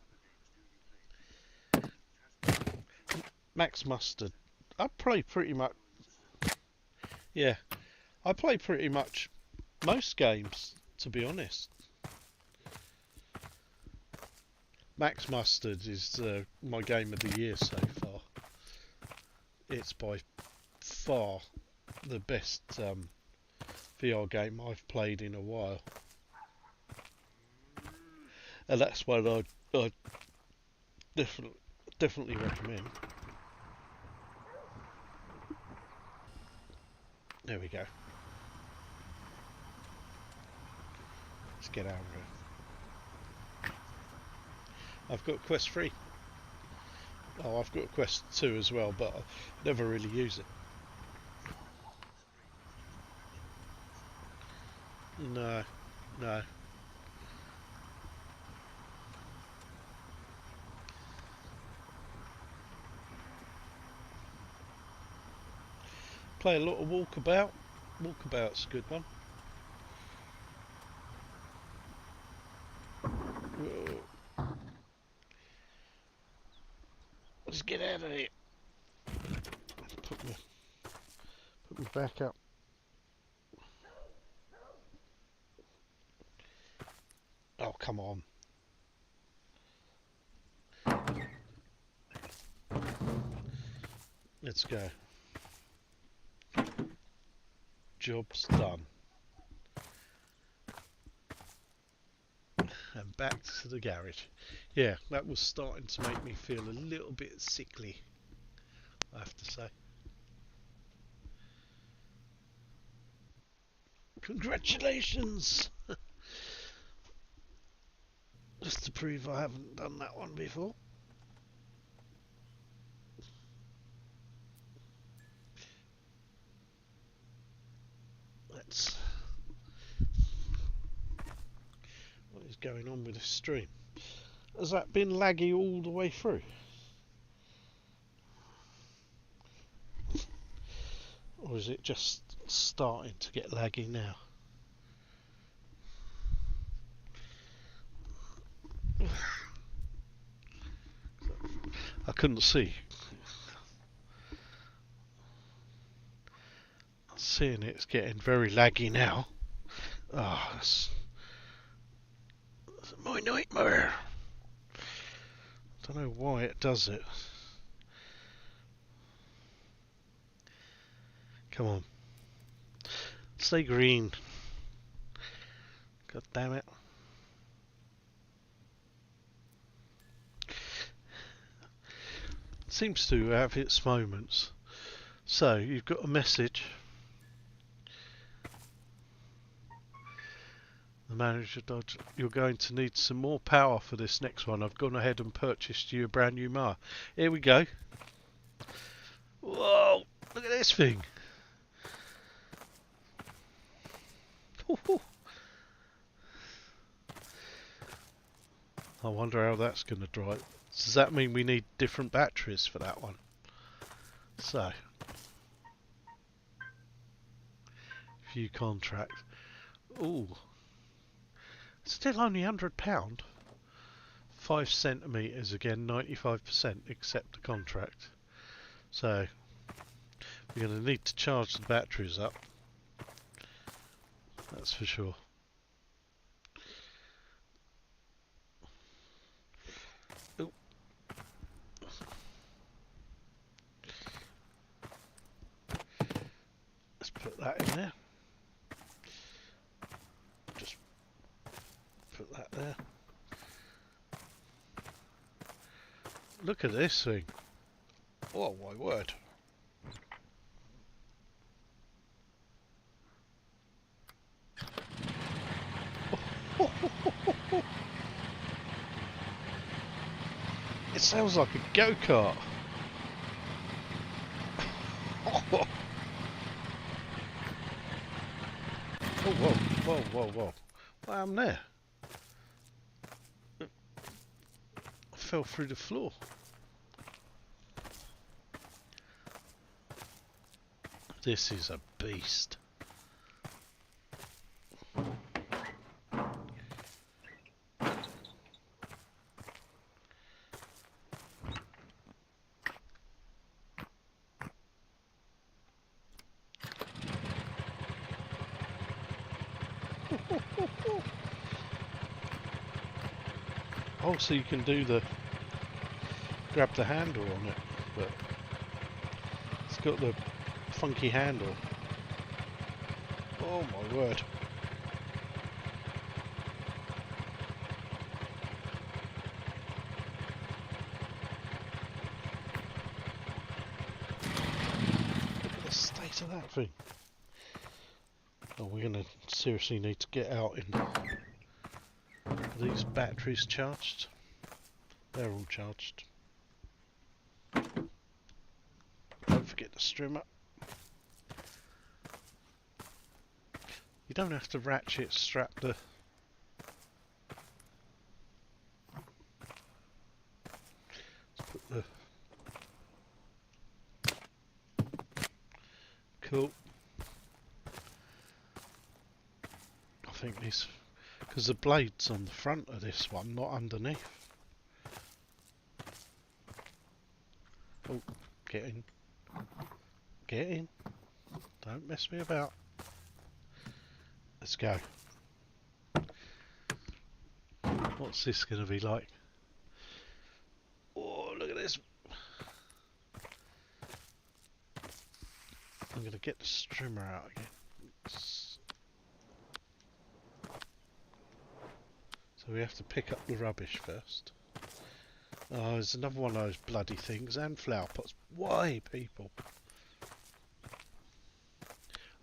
S1: Max Mustard. I play pretty much. Yeah, I play pretty much most games, to be honest. Max Mustard is my game of the year so far. It's by far the best VR game I've played in a while, and that's one I definitely recommend. There we go. Let's get out of here. I've got Quest 3. Oh, I've got Quest 2 as well, but I never really use it. No, no. Play a lot of Walkabout. Walkabout's a good one. Whoa. Let's get out of here. Put me back up. Oh, come on. Let's go. Job's done. And back to the garage. Yeah, that was starting to make me feel a little bit sickly, I have to say. Congratulations! Just to prove I haven't done that one before. Let's... What is going on with this stream? Has that been laggy all the way through? Or is it just starting to get laggy now? I couldn't see. Seeing it's getting very laggy now. Ah, oh, that's my nightmare. Don't know why it does it. Come on. Stay green. God damn it. Seems to have its moments. So, you've got a message. The manager dodged. You're going to need some more power for this next one. I've gone ahead and purchased you a brand new mower. Here we go. Whoa! Look at this thing. I wonder how that's going to drive. Does that mean we need different batteries for that one? So, view contract. Ooh, still only £100. 5 centimeters again, 95%. Accept the contract. So, we're going to need to charge the batteries up. That's for sure. Ooh. Let's put that in there. Just put that there. Look at this thing. Oh my word. It sounds like a go-kart. Oh, whoa, whoa, whoa, whoa. What happened there? I fell through the floor. This is a beast. Oh, so you can do the grab the handle on it, but it's got the funky handle. Oh my word. Look at the state of that thing. Oh, we're going to seriously need to get out in. Are these batteries charged? They're all charged. Don't forget the strimmer. You don't have to ratchet strap the... Let's put the... Cool. I think this... Because the blade's on the front of this one, not underneath. Oh, get in. Get in. Don't mess me about. Let's go. What's this going to be like? Oh, look at this. I'm going to get the strimmer out again. So we have to pick up the rubbish first. Oh, there's another one of those bloody things. And flower pots. Why, people?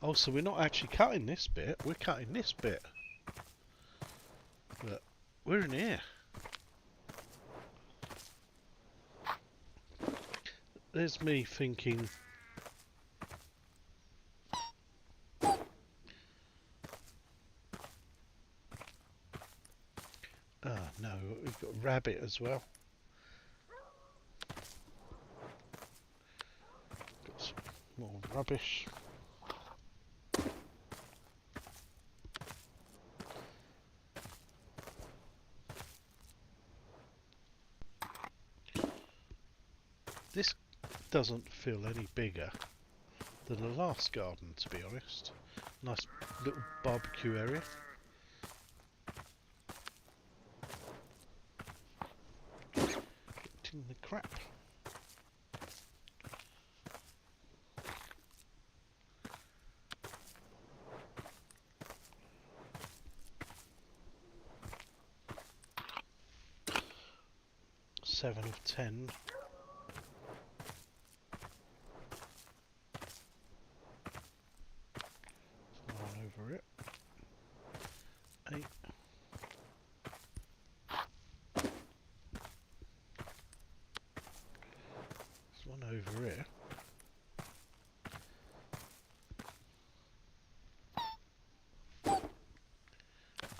S1: Oh, so we're not actually cutting this bit. We're cutting this bit. Look, we're in here. There's me thinking... Ah, no, we've got a rabbit as well. Got some more rubbish. This doesn't feel any bigger than the last garden, to be honest. Nice little barbecue area. Getting the crap. Seven of 10. Over it. 8. There's one over here.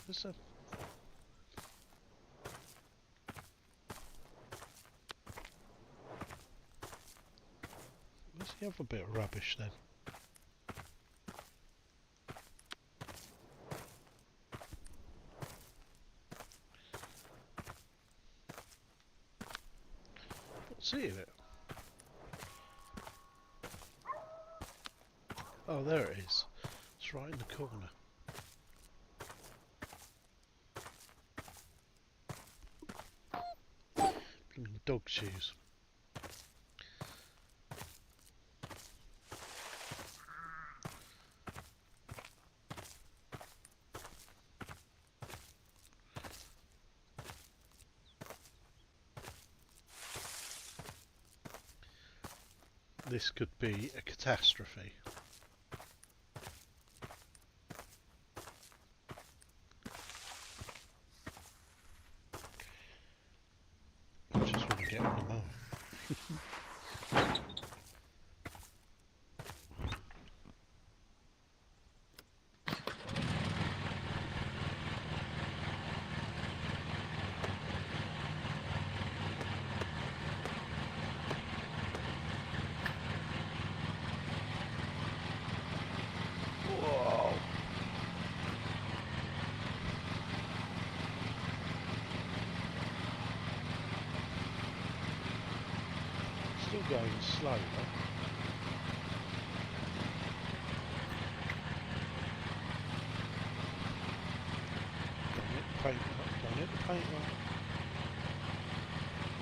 S1: There's a... Where's the other bit of rubbish then? See it? Oh, there it is. It's right in the corner. Dog shoes. This could be a catastrophe. I just want to get on the mower. Whoa! Still going slow though. Don't hit the paint up, don't hit the paint up.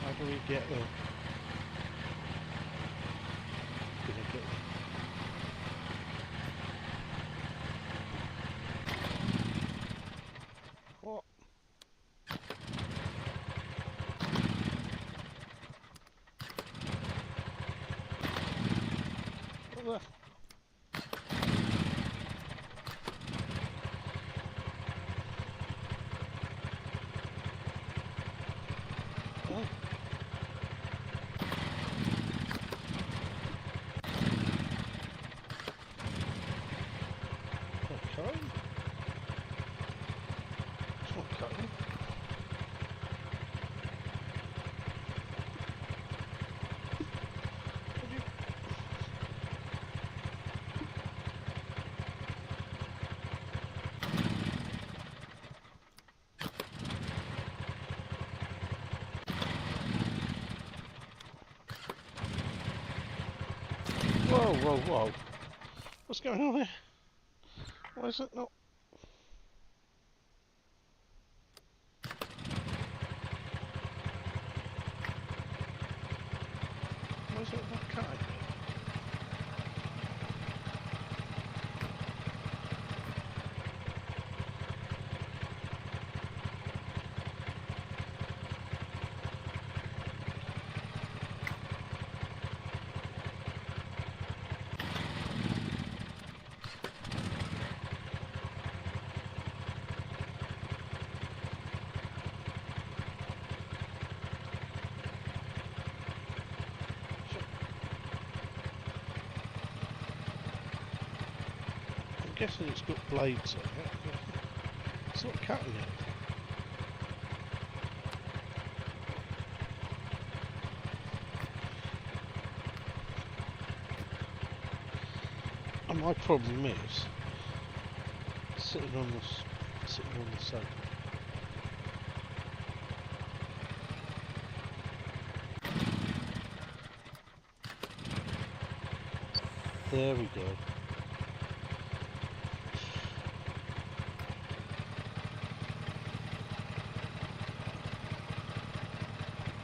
S1: How do we get there? Gonna get there. What? What the? Oh. Okay. It's not cutting. Whoa, whoa, whoa. What's going on here? Why is it not? Why is it not cutting? I'm guessing it's got blades on it. It's not cutting anything. And my problem is sitting on the sofa. There we go.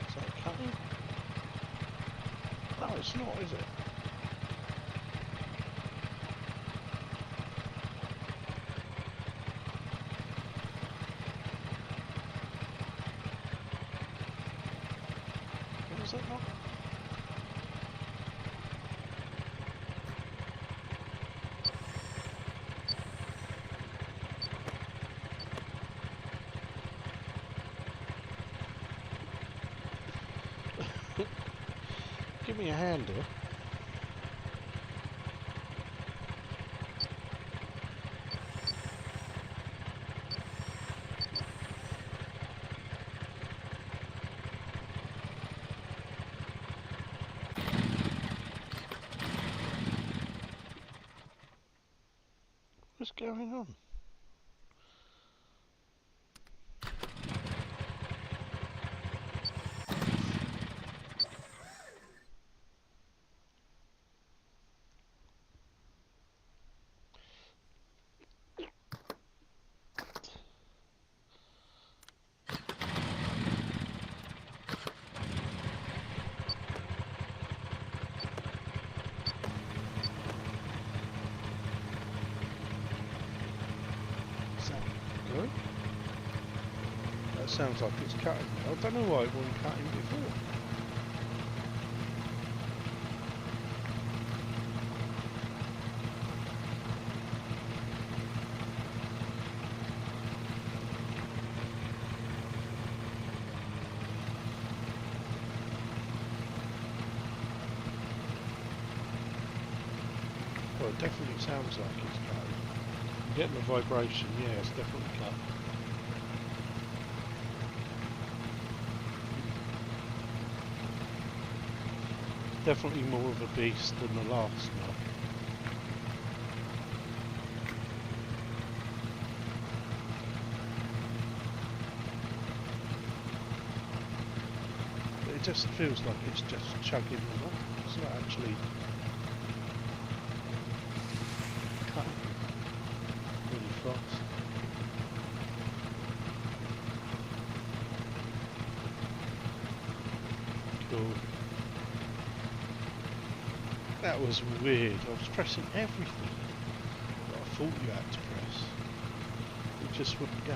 S1: Is that cutting? No, it's not, is it? Is it not? Give me a hand here. What's going on? Good. That sounds like it's cutting. I don't know why it wasn't cutting before. Well, it definitely sounds like it's cutting. I'm getting the vibration, yeah, it's definitely cut. Definitely more of a beast than the last one. But it just feels like it's just chugging along. It's not actually cutting really fast. Cool. That was weird. I was pressing everything that I thought you had to press. It just wouldn't go.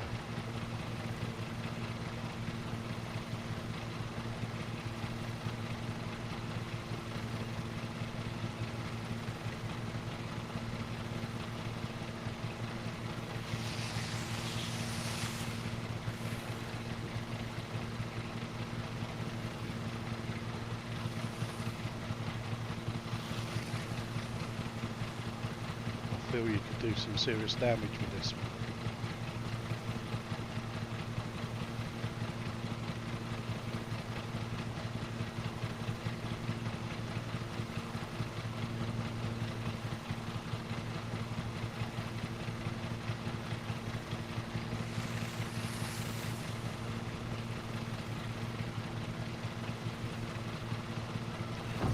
S1: I feel you could do some serious damage with this one.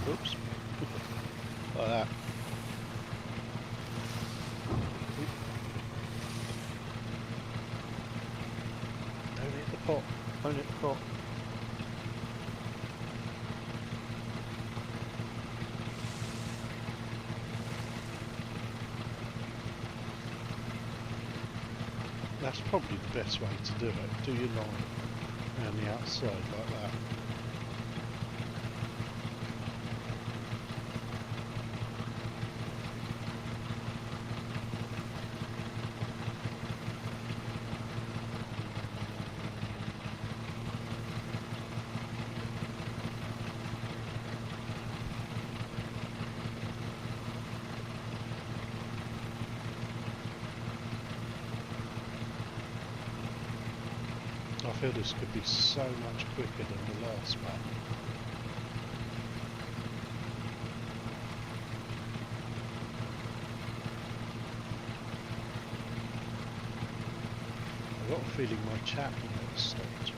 S1: Oops. Like that. Don't hit the pot. Don't hit the pot. That's probably the best way to do it. Do your line around the outside like that. I feel this could be so much quicker than the last one. I've got a feeling my chat might have stopped.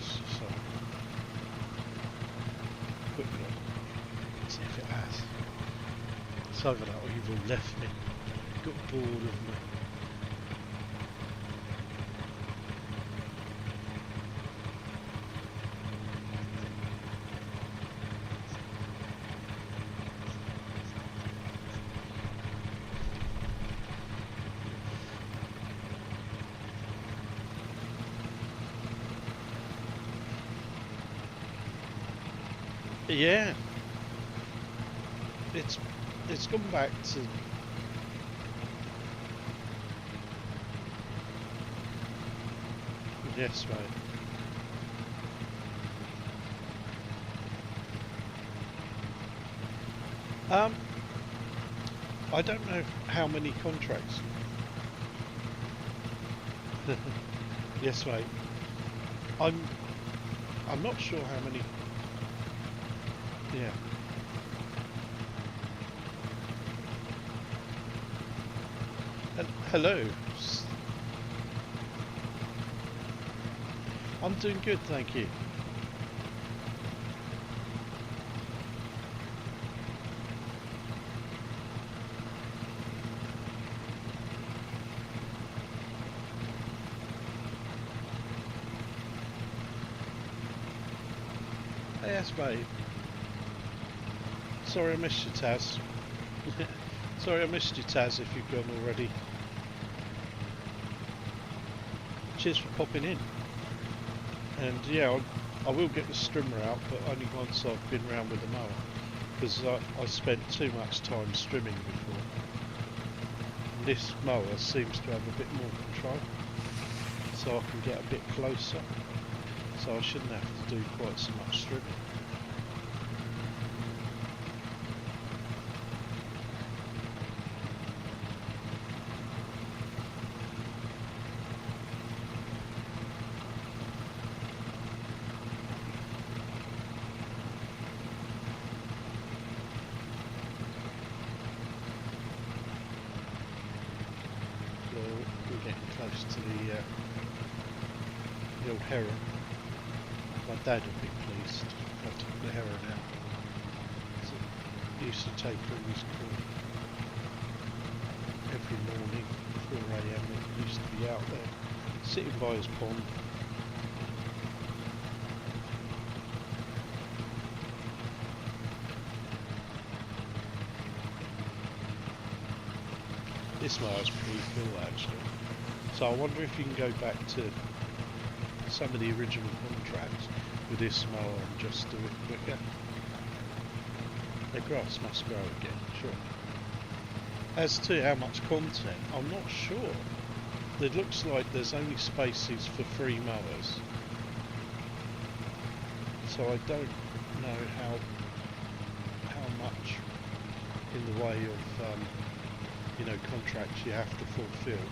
S1: So, quick look. Let's see if it has. It's over that or you've all left me. Got bored of me. Yeah. It's gone back to yes, mate. I don't know how many contracts. Yes, mate. I'm not sure how many. Yeah. Hello. I'm doing good, thank you. Yes, mate. Sorry I missed you, Taz. Sorry I missed you, Taz, if you've gone already. Cheers for popping in. And yeah, I will get the strimmer out, but only once I've been round with the mower. Because I spent too much time strimming before. And this mower seems to have a bit more control. So I can get a bit closer. So I shouldn't have to do quite so much strimming. To the old heron. My dad would be pleased if I took the heron out. So he used to take all his corn every morning, 4 AM. He used to be out there, sitting by his pond. This mower's pretty cool actually. So I wonder if you can go back to some of the original contracts with this mower and just do it quicker. The grass must grow again, sure. As to how much content, I'm not sure. It looks like there's only spaces for 3 mowers. So I don't know how much in the way of contracts you have to fulfill.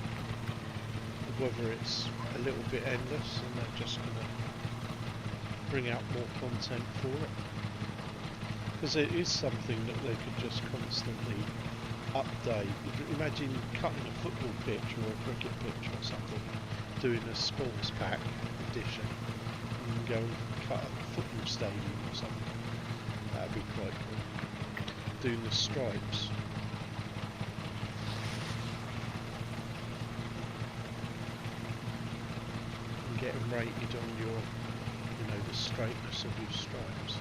S1: Whether it's a little bit endless and they're just going to bring out more content for it. Because it is something that they could just constantly update. Imagine cutting a football pitch or a cricket pitch or something, doing a sports pack edition, and and go and cut a football stadium or something. That'd be quite cool. Doing the stripes. And get them rated on your, the straightness of your stripes.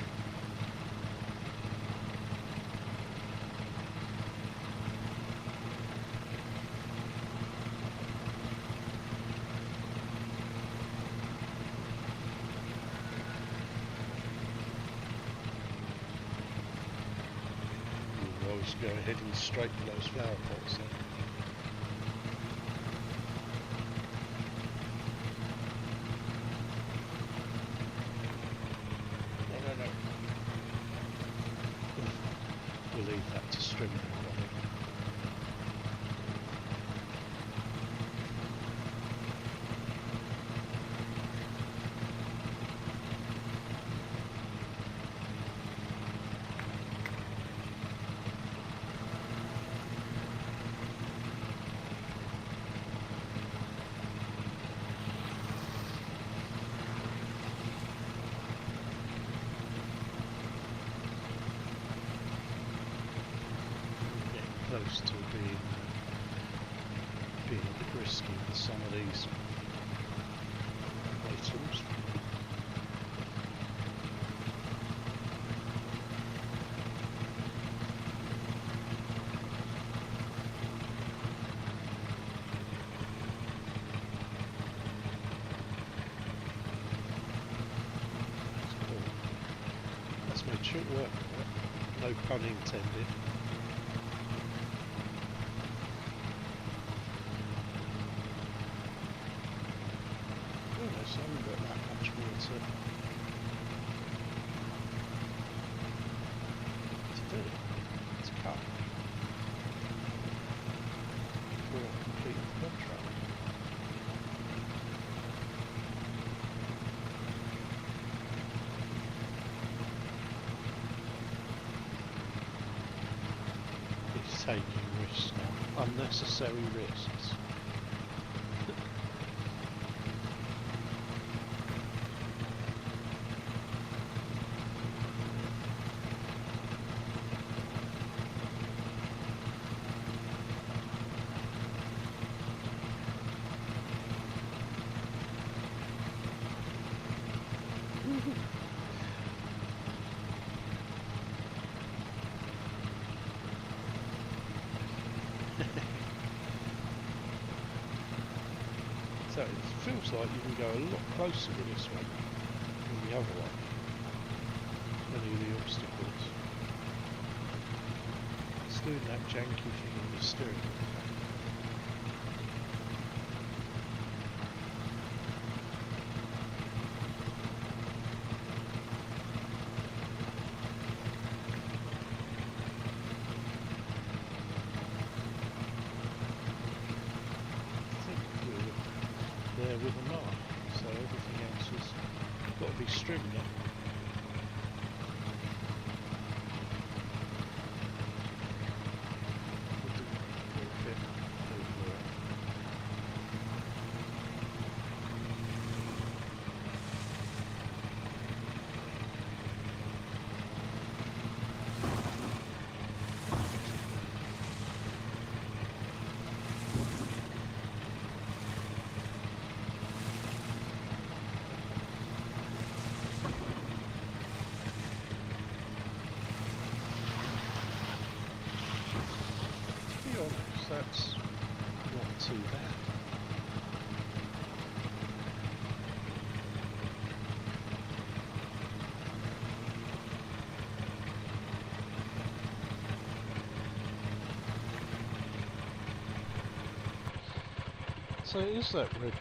S1: Go ahead and straighten those flower pots then. No. We'll leave that to string everybody. Close to being a bit risky with some of these items. That's cool. That's made short work of it. No pun intended. I haven't got that much more to do. It's cut before I complete the contract. He's taking risks now, unnecessary risks. So it feels like you can go a lot closer with this one than the other one. Any of the obstacles. It's doing that janky thing on the steering wheel. There with a mark, so everything else has got to be stringed up. That's not too bad. So is that red?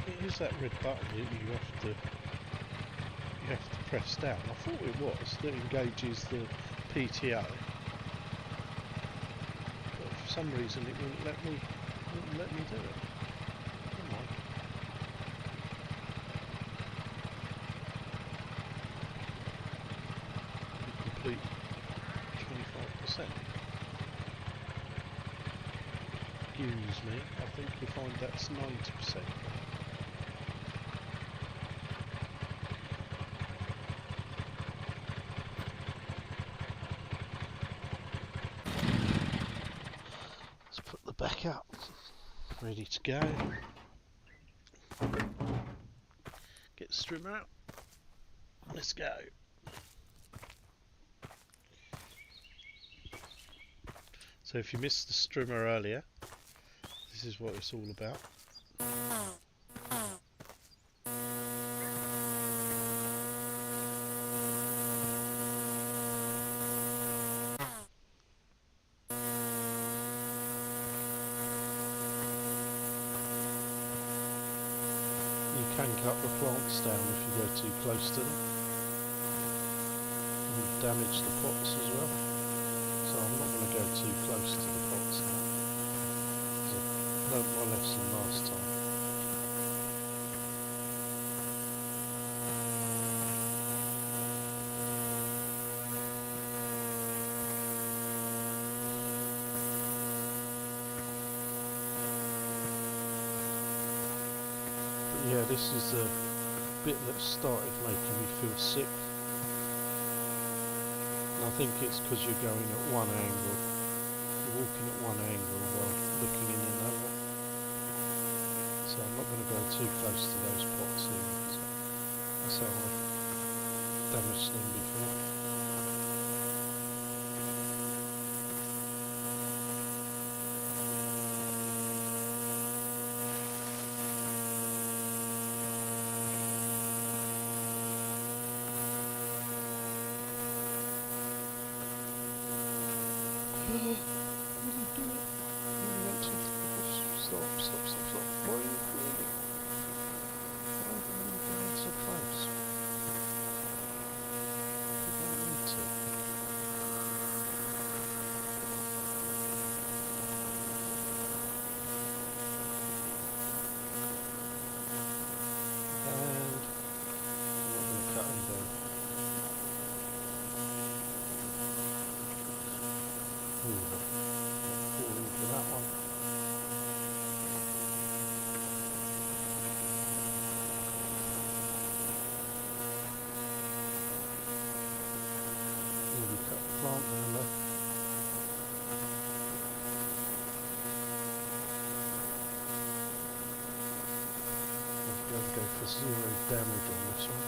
S1: It is that red button that you have to press down. I thought it was that engages the PTO, but for some reason it wouldn't let me do it. Come on. Complete 25%. excuse me, I think you'll find that's 90%. Let's put the back up, ready to go. Get the strimmer out. Let's go. So if you missed the strimmer earlier, this is what it's all about. You can cut the plants down if you go too close to them and damage the pots as well. So I'm not going to go too close to the pots now, because I learnt my lesson last time. But yeah, this is the bit that started making me feel sick. And I think it's because you're going at one angle, you're walking at one angle while looking in another. So I'm not going to go too close to those pots here, because that's how I've damaged them before. Stop. Why are you doing it? Why are you going so close? You don't need to. And I'm not going to cut them down. Falling for that one. Maybe cut the plant down there. I've got to go for 0 damage on this one.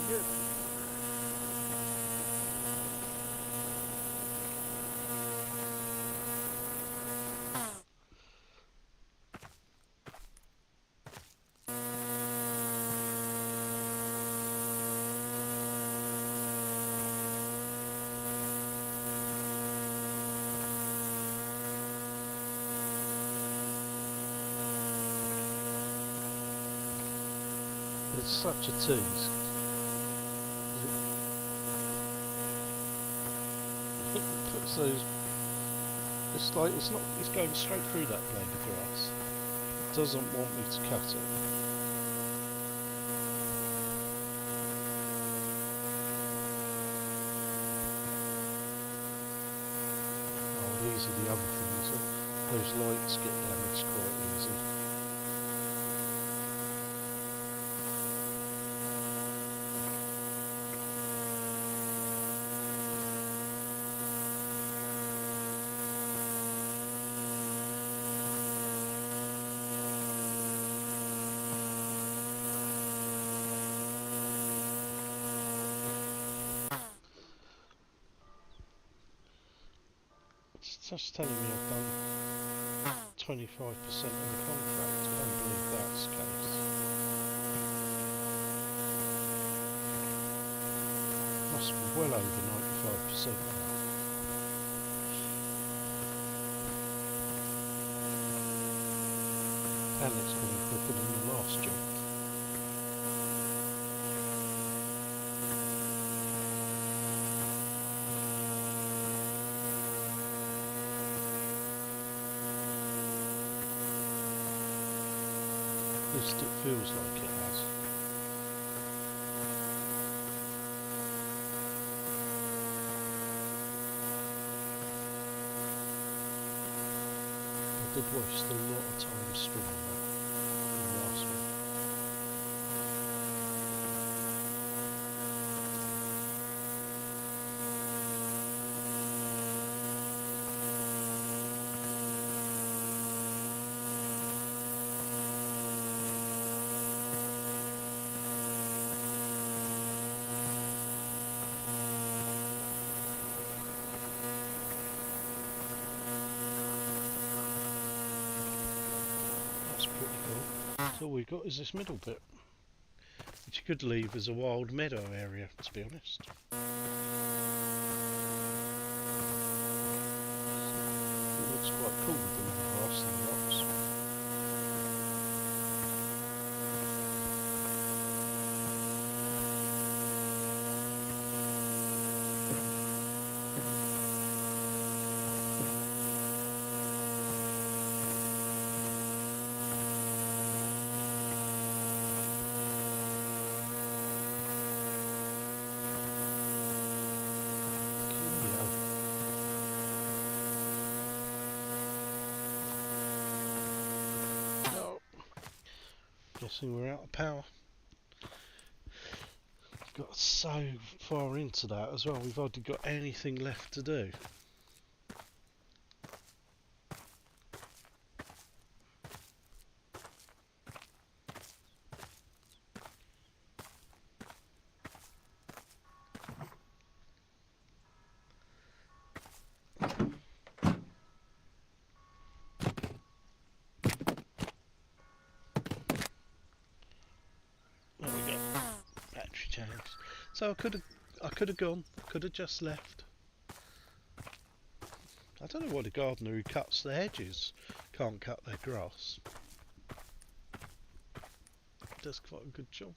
S1: Good. It's such a tease. It puts those. It's like it's going straight through that blade of grass. It doesn't want me to cut it. Oh, these are the other things. Those lights get damaged quite easy. It's just telling me I've done 25% of the contract. I don't believe that's the case. Must be well over 95% now. And it's going quicker than the last job. least it feels like it has. I did waste a lot of time streaming that in the last one. That's pretty cool. So all we got is this middle bit, which you could leave as a wild meadow area, to be honest. It looks quite cool with the long grass and the rocks. Guessing we're out of power. Got so far into that as well, we've hardly got anything left to do. So I could have gone, could have just left. I don't know why the gardener who cuts the hedges can't cut their grass. Does quite a good job.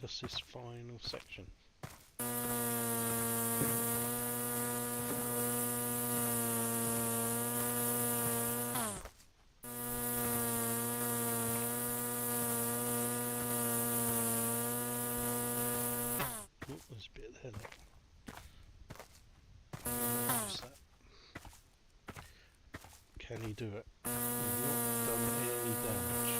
S1: Just this final section. Oh, there's a bit there. What's that? Can he do it? He's not done any damage.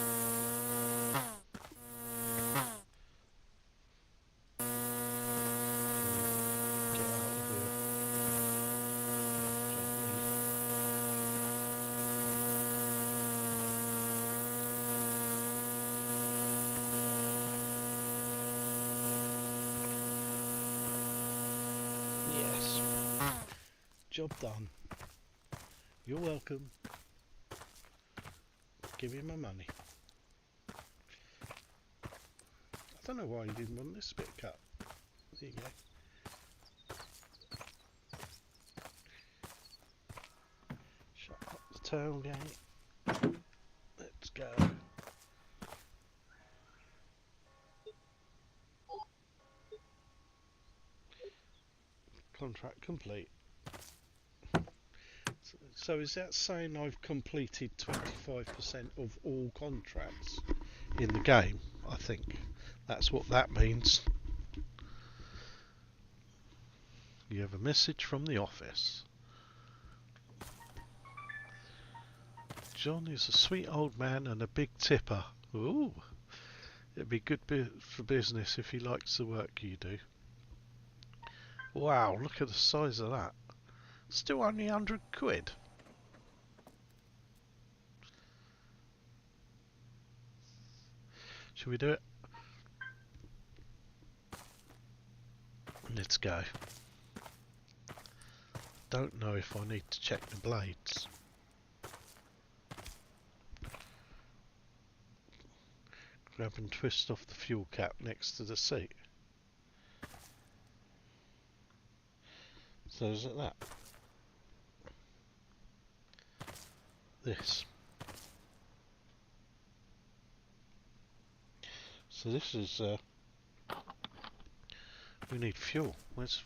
S1: Job done. You're welcome. Give me my money. I don't know why you didn't want this bit cut. There you go. Shut up the tailgate. Let's go. Contract complete. So is that saying I've completed 25% of all contracts in the game? I think that's what that means. You have a message from the office. John is a sweet old man and a big tipper. Ooh, it'd be good for business if he likes the work you do. Wow, look at the size of that. Still only 100 quid. Shall we do it? Let's go. Don't know if I need to check the blades. Grab and twist off the fuel cap next to the seat. So is it that? This. So this is, we need fuel. Where's...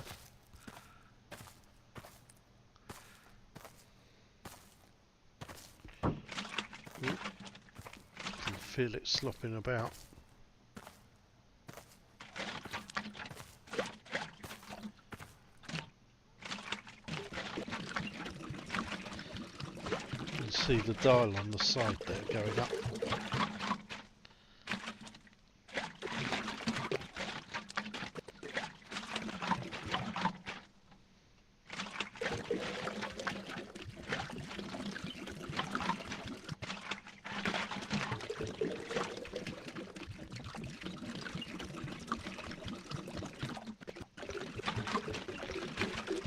S1: Ooh. Can feel it slopping about. You can see the dial on the side there going up.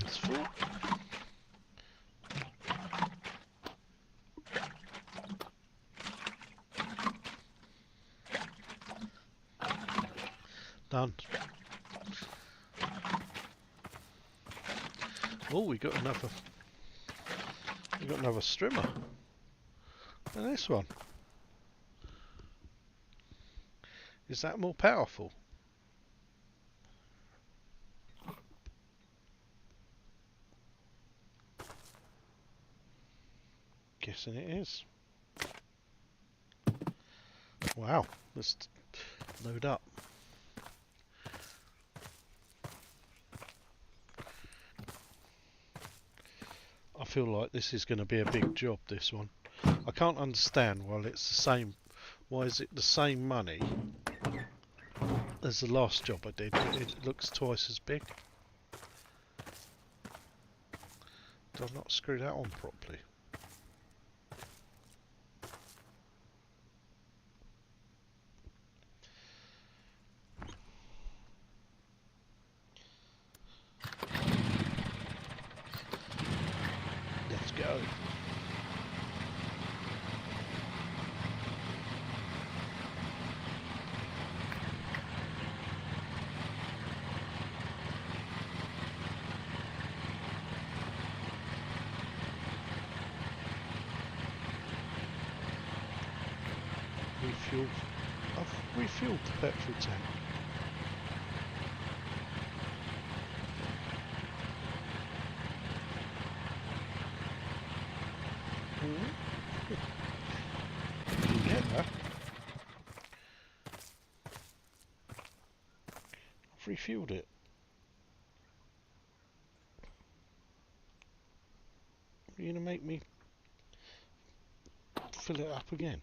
S1: It's full. Done. Oh, we got another strimmer. And this one. Is that more powerful? Guessing it is. Wow, let's load up. I feel like this is going to be a big job, this one. I can't understand why it's the same. Why is it the same money as the last job I did? It looks twice as big. Did I not screw that on properly? Let's go. Refuel. I've refueled the petrol tank. Yeah. I've refueled it. Are you gonna make me fill it up again?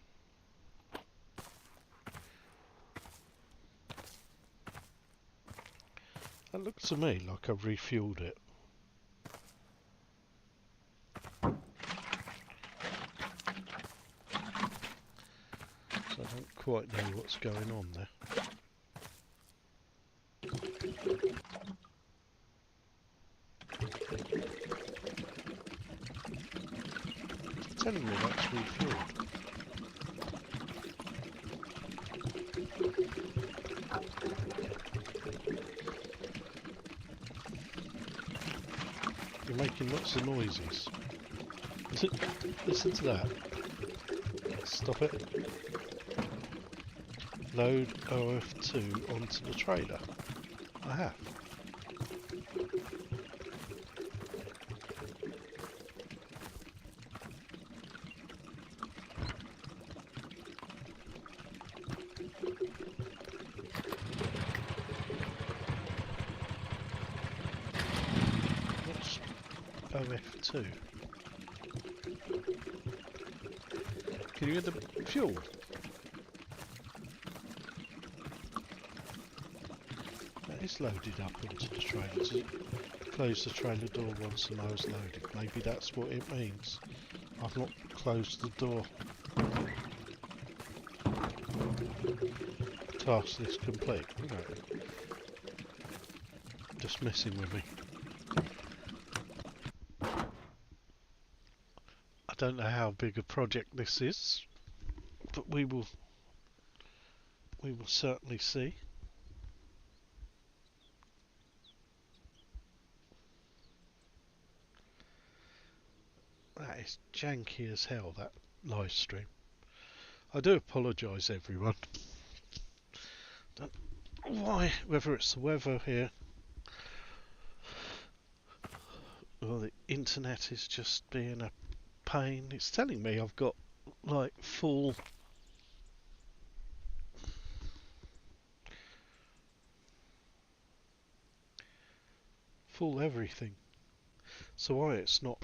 S1: That looks to me like I've refueled it. So I don't quite know what's going on there. It's telling me that's refueled. You're making lots of noises. Listen to that. Stop it. Load OF2 onto the trailer. I have. What's OF2? Can you get the fuel? That is loaded up onto the trailer. Does it close the trailer door once the mower's loaded? Maybe that's what it means. I've not closed the door. Task list complete. No. Just messing with me. I don't know how big a project this is, but we will we will certainly see. That is janky as hell, that live stream. I do apologise, everyone. Don't know why, whether it's the weather here or the internet is just being a pain. It's telling me I've got like full everything. So why it's not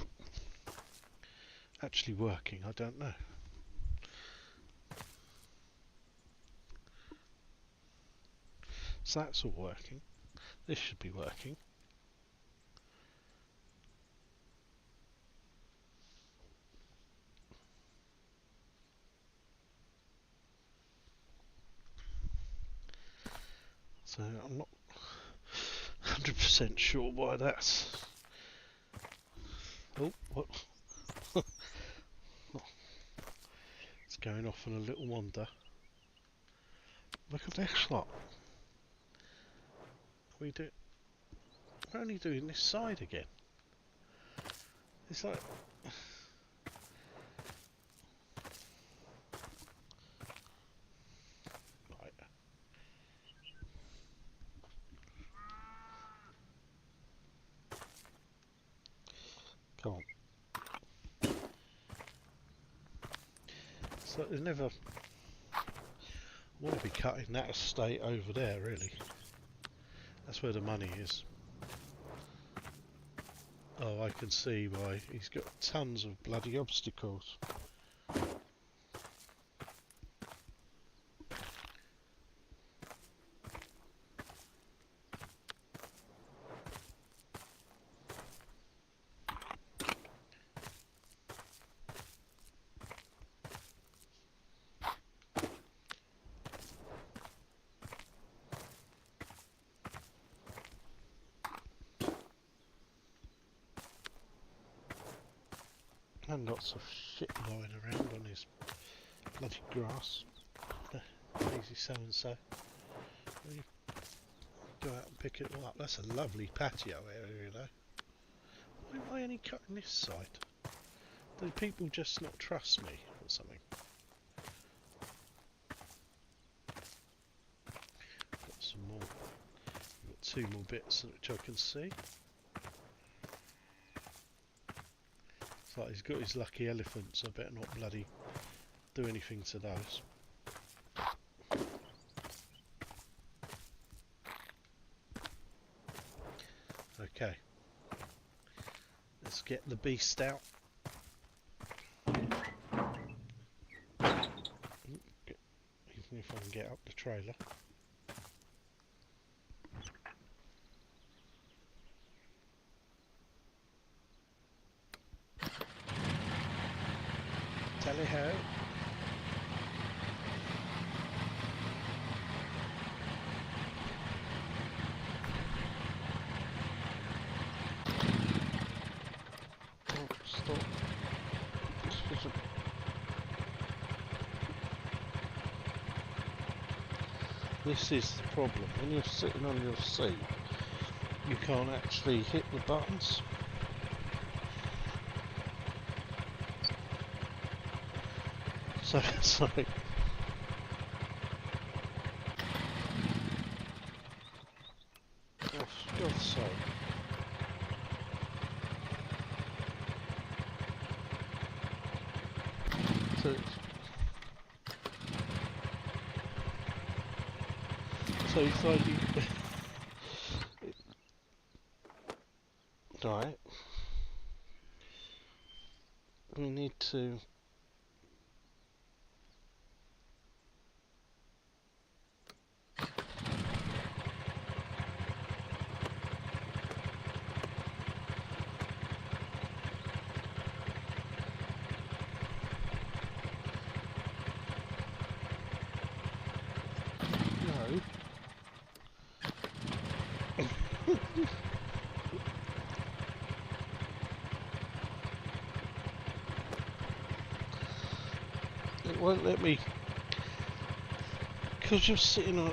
S1: actually working, I don't know. So that's all working. This should be working. So I'm not 100% sure why that's... Oh, what? It's going off on a little wander. Look at this lot. We're only doing this side again. It's like... Right. Come on. So there's never... I want to be cutting that estate over there, really. That's where the money is. Oh, I can see why. He's got tons of bloody obstacles. And lots of shit lying around on his bloody grass. Easy so and so. You go out and pick it all up. That's a lovely patio area, though. Why am I only cutting this side? Do people just not trust me or something? Got some more. Got two more bits which I can see. It's like he's got his lucky elephants. I better not bloody do anything to those. Okay. Let's get the beast out. Even if I can get up the trailer. Tally ho. Stop. This is the problem. When you're sitting on your seat, you can't actually hit the buttons. So it's like... Oh, for God's sake. So it's like you... Right. We need to... No. It won't let me because you're sitting on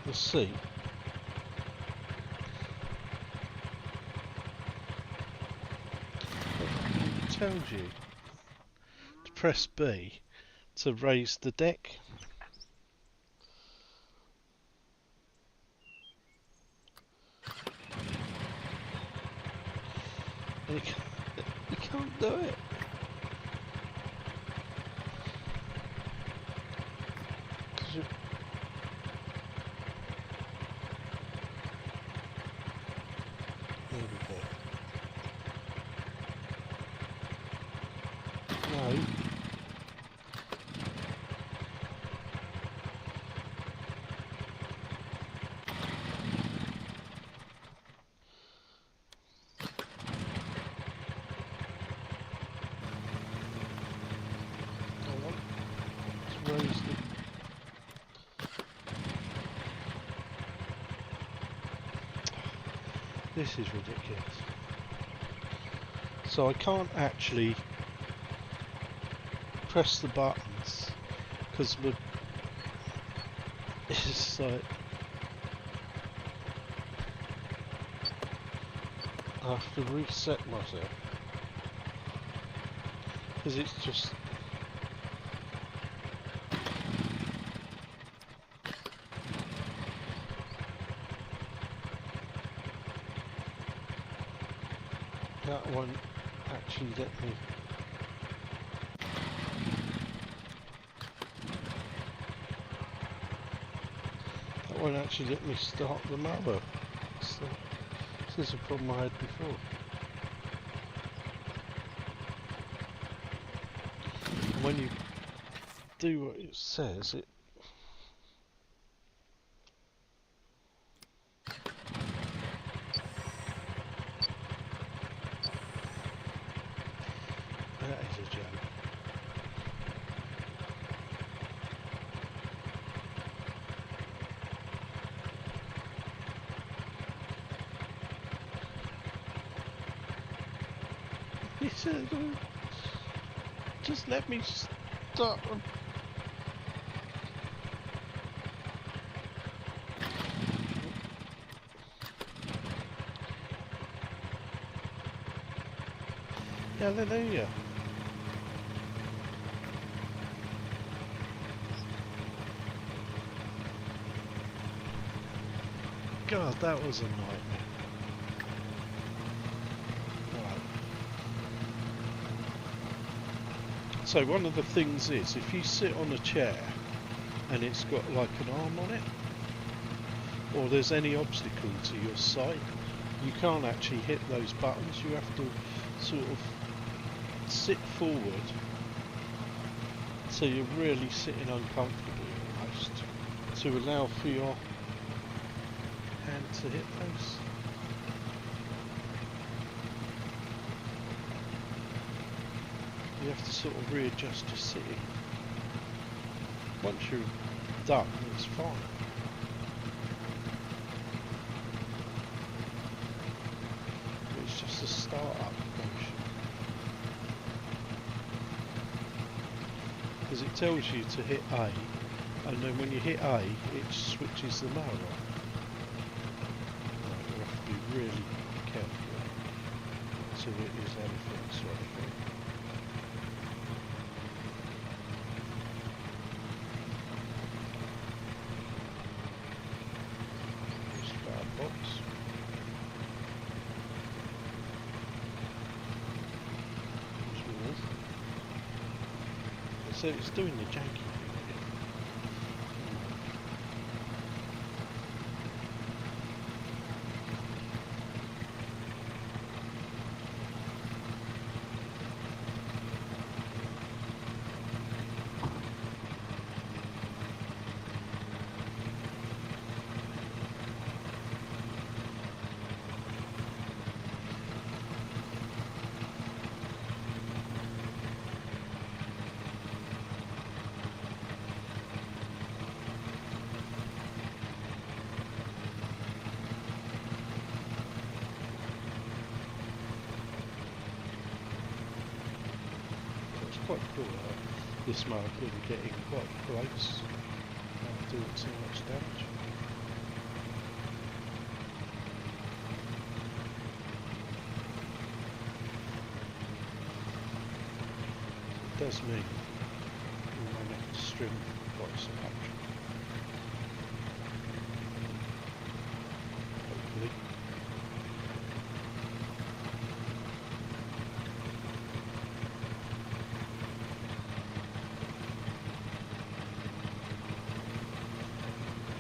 S1: the seat. It tells you to press B to raise the deck. And you can't do it. There we go. No. I want to raise the... This is ridiculous. So I can't actually press the buttons because it's like I have to reset myself because it's just that won't actually let me. That won't actually let me start the mower. So this is a problem I had before. And when you do what it says, it that is a joke. He said, just let me start. Hallelujah. God, that was a nightmare. Right. So one of the things is, if you sit on a chair and it's got like an arm on it, or there's any obstacle to your sight, you can't actually hit those buttons. You have to sort of sit forward so you're really sitting uncomfortably almost to allow for your hand to hit those. You have to sort of readjust your sitting. Once you're done, it's fine. It's just a start-up motion. Because it tells you to hit A, and then when you hit A, it switches the mower on. Right, you have to be really careful. So it is anything sort of thing. Just about a box. So it's doing the janky thing. Quite cool. this marking getting quite close, not doing too much damage. It does mean we might have to string quite so much. Hopefully.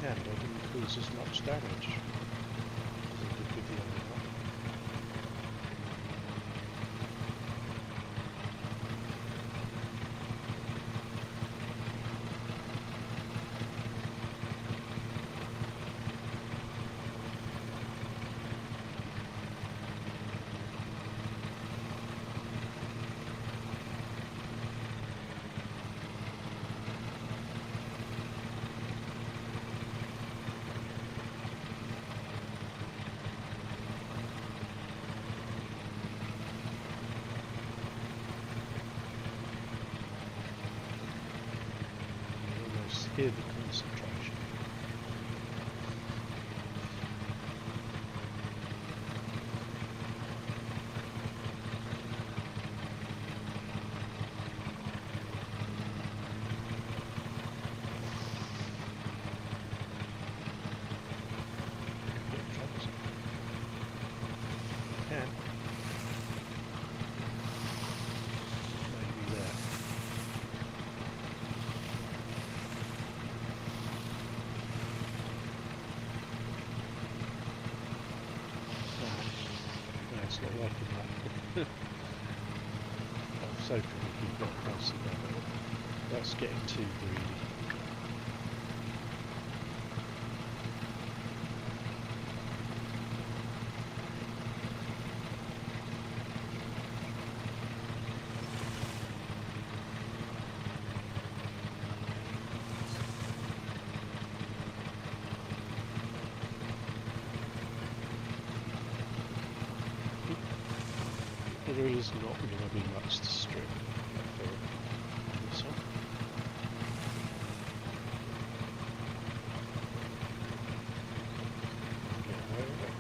S1: And I didn't cause as much damage as I did with the other one. Hear the concentration. And maybe there. It's not liking that. I was hoping we could get close to that, but that's getting too greedy. There is not going to be much to strip for this one. Get over it.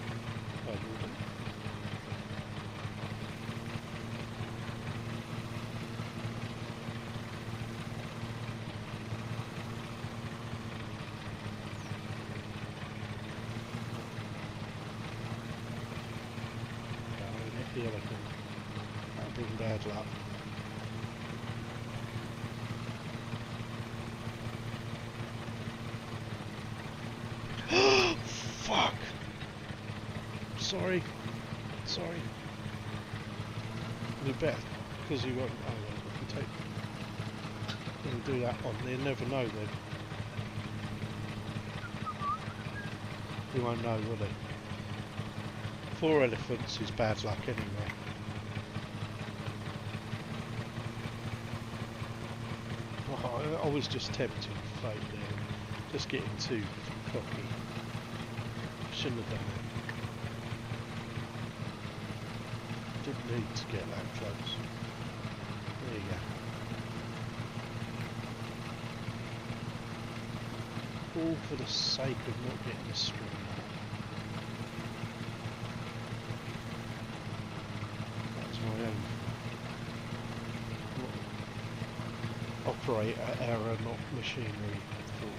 S1: I will. The elephant. Bring bad luck. Fuck! Sorry. You bet, because you won't. Oh, well, if you take. And do that on, they'll never know then. They won't know, will they? 4 elephants is bad luck anyway. I was just tempted to fade there, just getting too cocky. Shouldn't have done it. Didn't need to get that close. There you go. All for the sake of not getting a string. That's my own operator error, not machinery fault.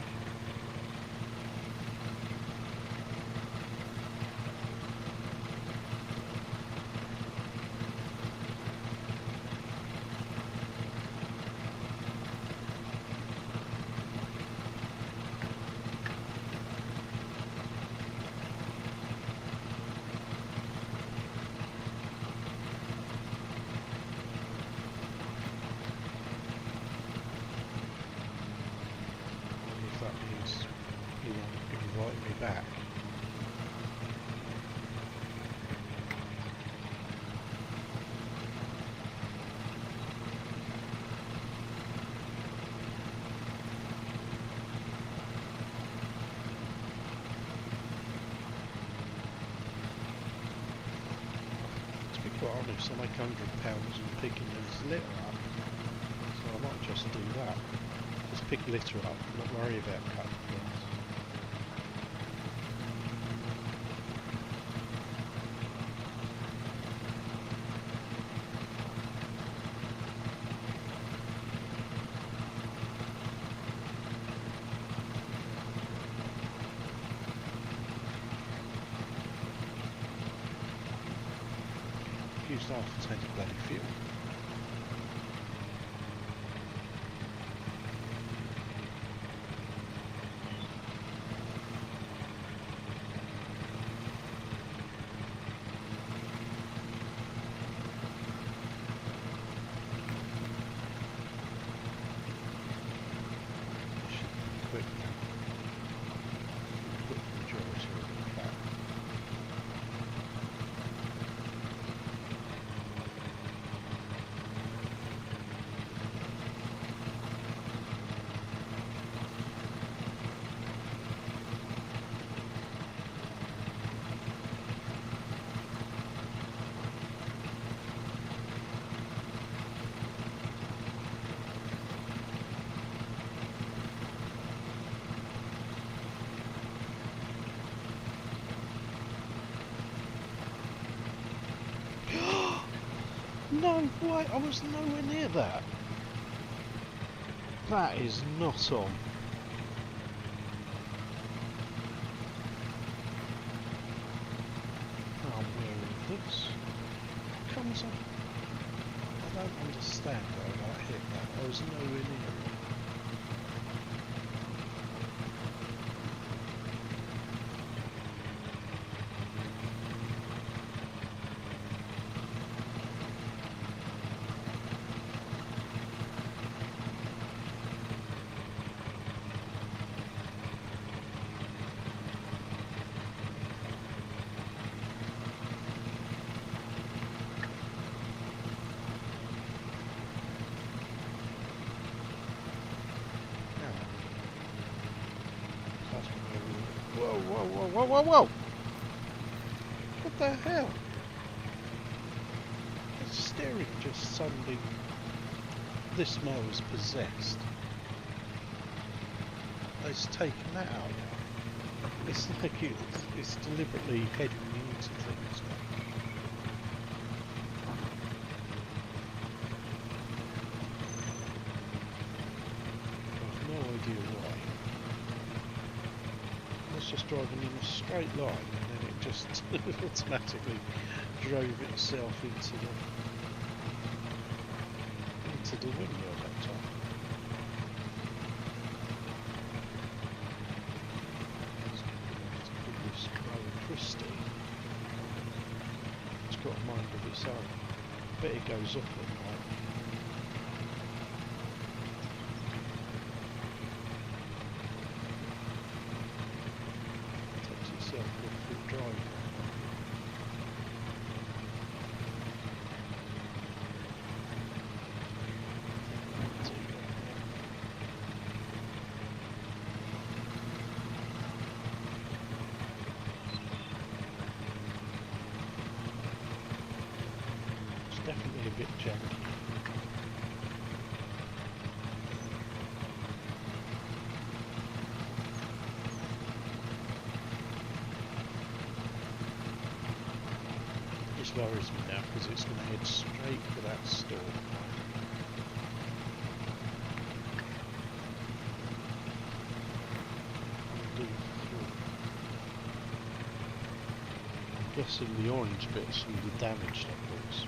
S1: That means he won't invite me back. To be quite honest, I make £100 and picking this litter up, so I might just do that. that. Just pick litter up, not worry about cutting grass. Used half a tank of bloody fuel. Quick. Put the majority of it back. No way, I was nowhere near that. That is not on. I'm wearing this. Comes on. I don't understand why I hit that. I was nowhere near it. Whoa, whoa, whoa, whoa, whoa, whoa! What the hell? The steering just suddenly... This mower's possessed. It's taken that out. It's like it's deliberately heading me into things now. I've no idea why. Just driving in a straight line, and then it just automatically drove itself into the windmill that time. It's going to put this rather pristine. It's got a mind of its own. I bet it goes off at night. Definitely a bit janky. This worries me now because it's going to head straight for that store. I'm guessing the orange bits from the damaged upwards.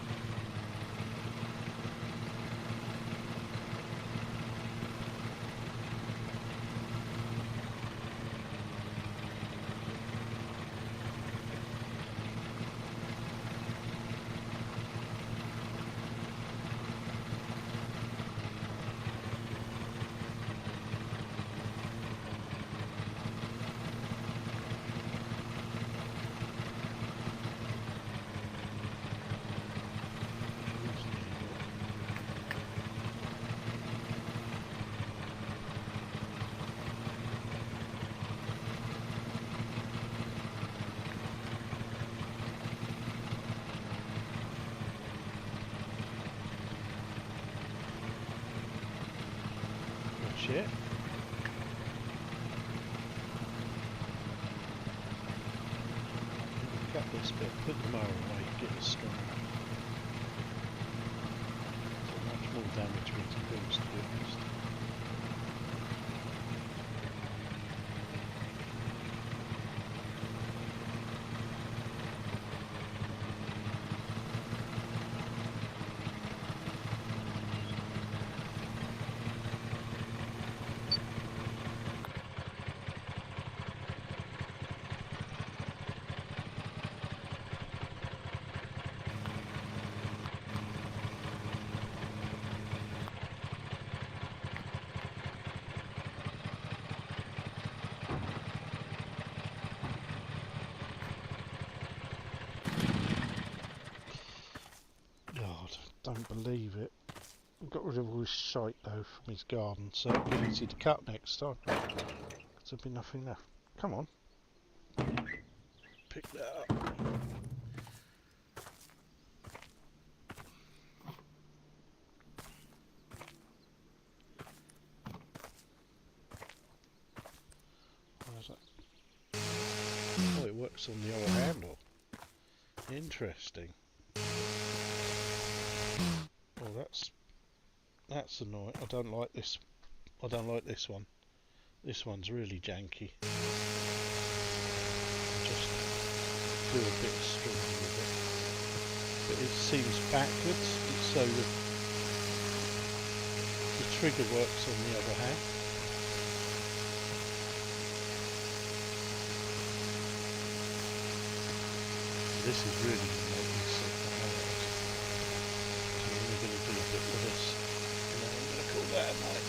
S1: much yet. Cut this bit, put the mower away, get it strong. So much more damage we can cause, to be honest. Don't believe it. I've got rid of all this shite though from his garden, so it'll be easy to cut next time. Because there'll be nothing left. Come on. Pick that up. Where's that? Oh, it works on the other handle. Interesting. Oh, that's annoying. I don't like this. I don't like this one. This one's really janky. Just do a bit stronger with it. But it seems backwards, so the trigger works on the other hand. This is really making sick the hell out. So we're going to do a bit with this, and then I'm going to call that a night.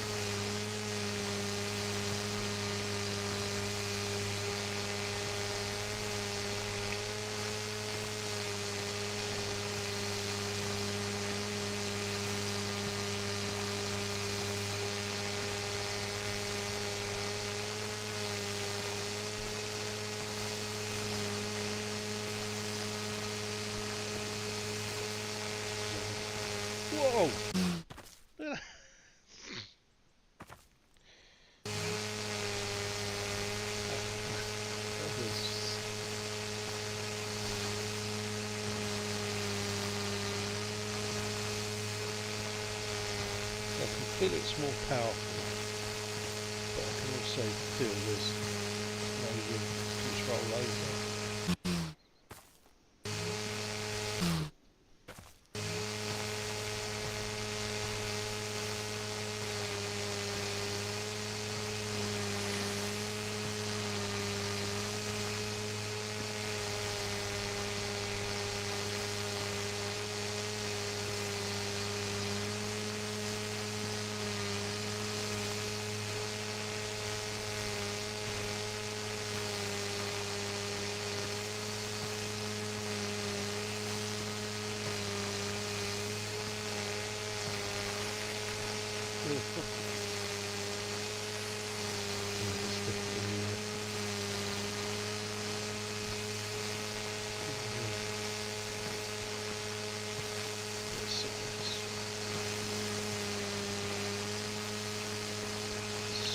S1: Whoa! I can feel it's more powerful, but I can also feel there's no real control over it.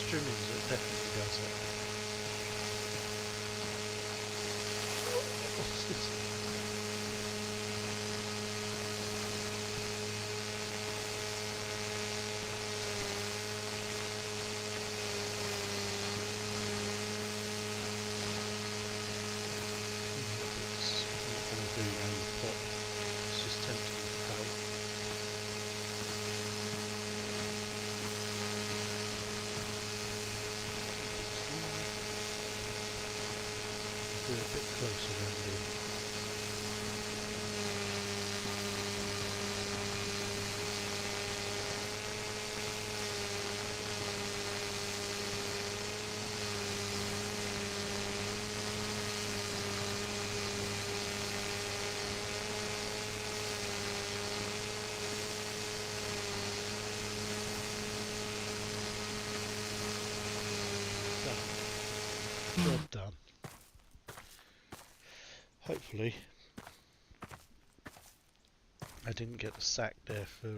S1: Trimmings, it definitely does it. What's this? It's not going to do any pot. It's just tempting to cut. Do a bit closer around here. Done. Job done. Hopefully I didn't get the sack there for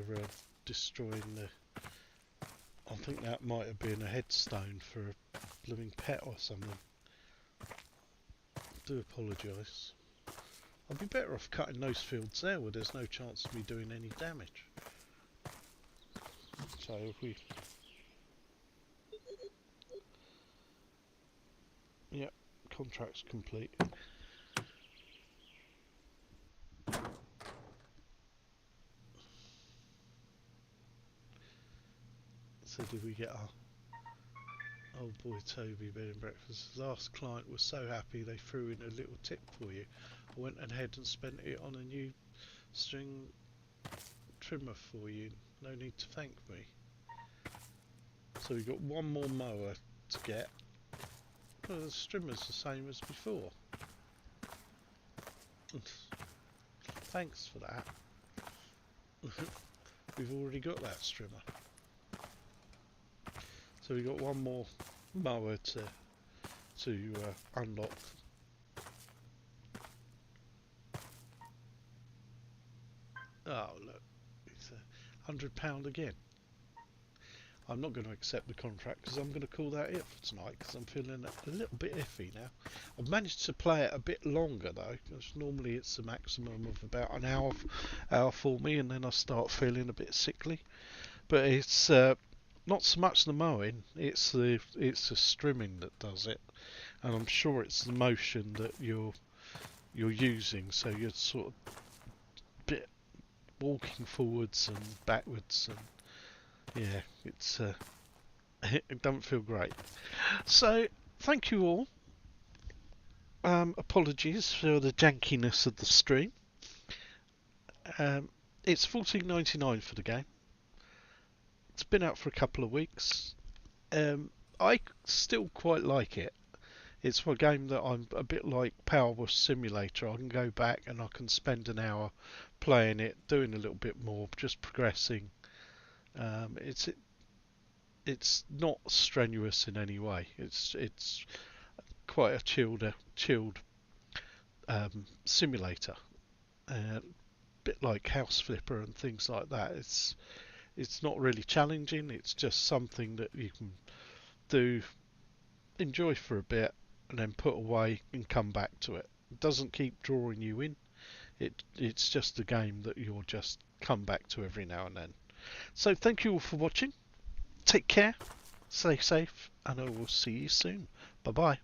S1: destroying the I think that might have been a headstone for a living pet or something. I do apologise. I'd be better off cutting those fields there where there's no chance of me doing any damage. So if we... Yep, contract's complete. So did we get our old boy Toby bed and breakfast? His last client was so happy they threw in a little tip for you. I went ahead and spent it on a new string trimmer for you. No need to thank me. So we've got one more mower to get. Well, the strimmer's the same as before. Thanks for that. We've already got that strimmer. So we've got one more mower to unlock. Oh look, it's £100 again. I'm not going to accept the contract because I'm going to call that it for tonight because I'm feeling a little bit iffy now. I've managed to play it a bit longer though, because normally it's a maximum of about an hour for me, and then I start feeling a bit sickly. But it's not so much the mowing; it's the strimming that does it, and I'm sure it's the motion that you're using. So you're sort of bit walking forwards and backwards and. Yeah, it's it don't feel great. So thank you all. Apologies for the jankiness of the stream. It's $14.99 for the game. It's been out for a couple of weeks. I still quite like it. It's a game that I'm a bit like Power Wash Simulator. I can go back and I can spend an hour playing it, doing a little bit more, just progressing. It's not strenuous in any way. It's quite a chilled simulator, bit like House Flipper and things like that. It's not really challenging. It's just something that you can do, enjoy for a bit, and then put away and come back to it. It doesn't keep drawing you in. It's just a game that you'll just come back to every now and then. So thank you all for watching. Take care, stay safe, and I will see you soon. Bye bye.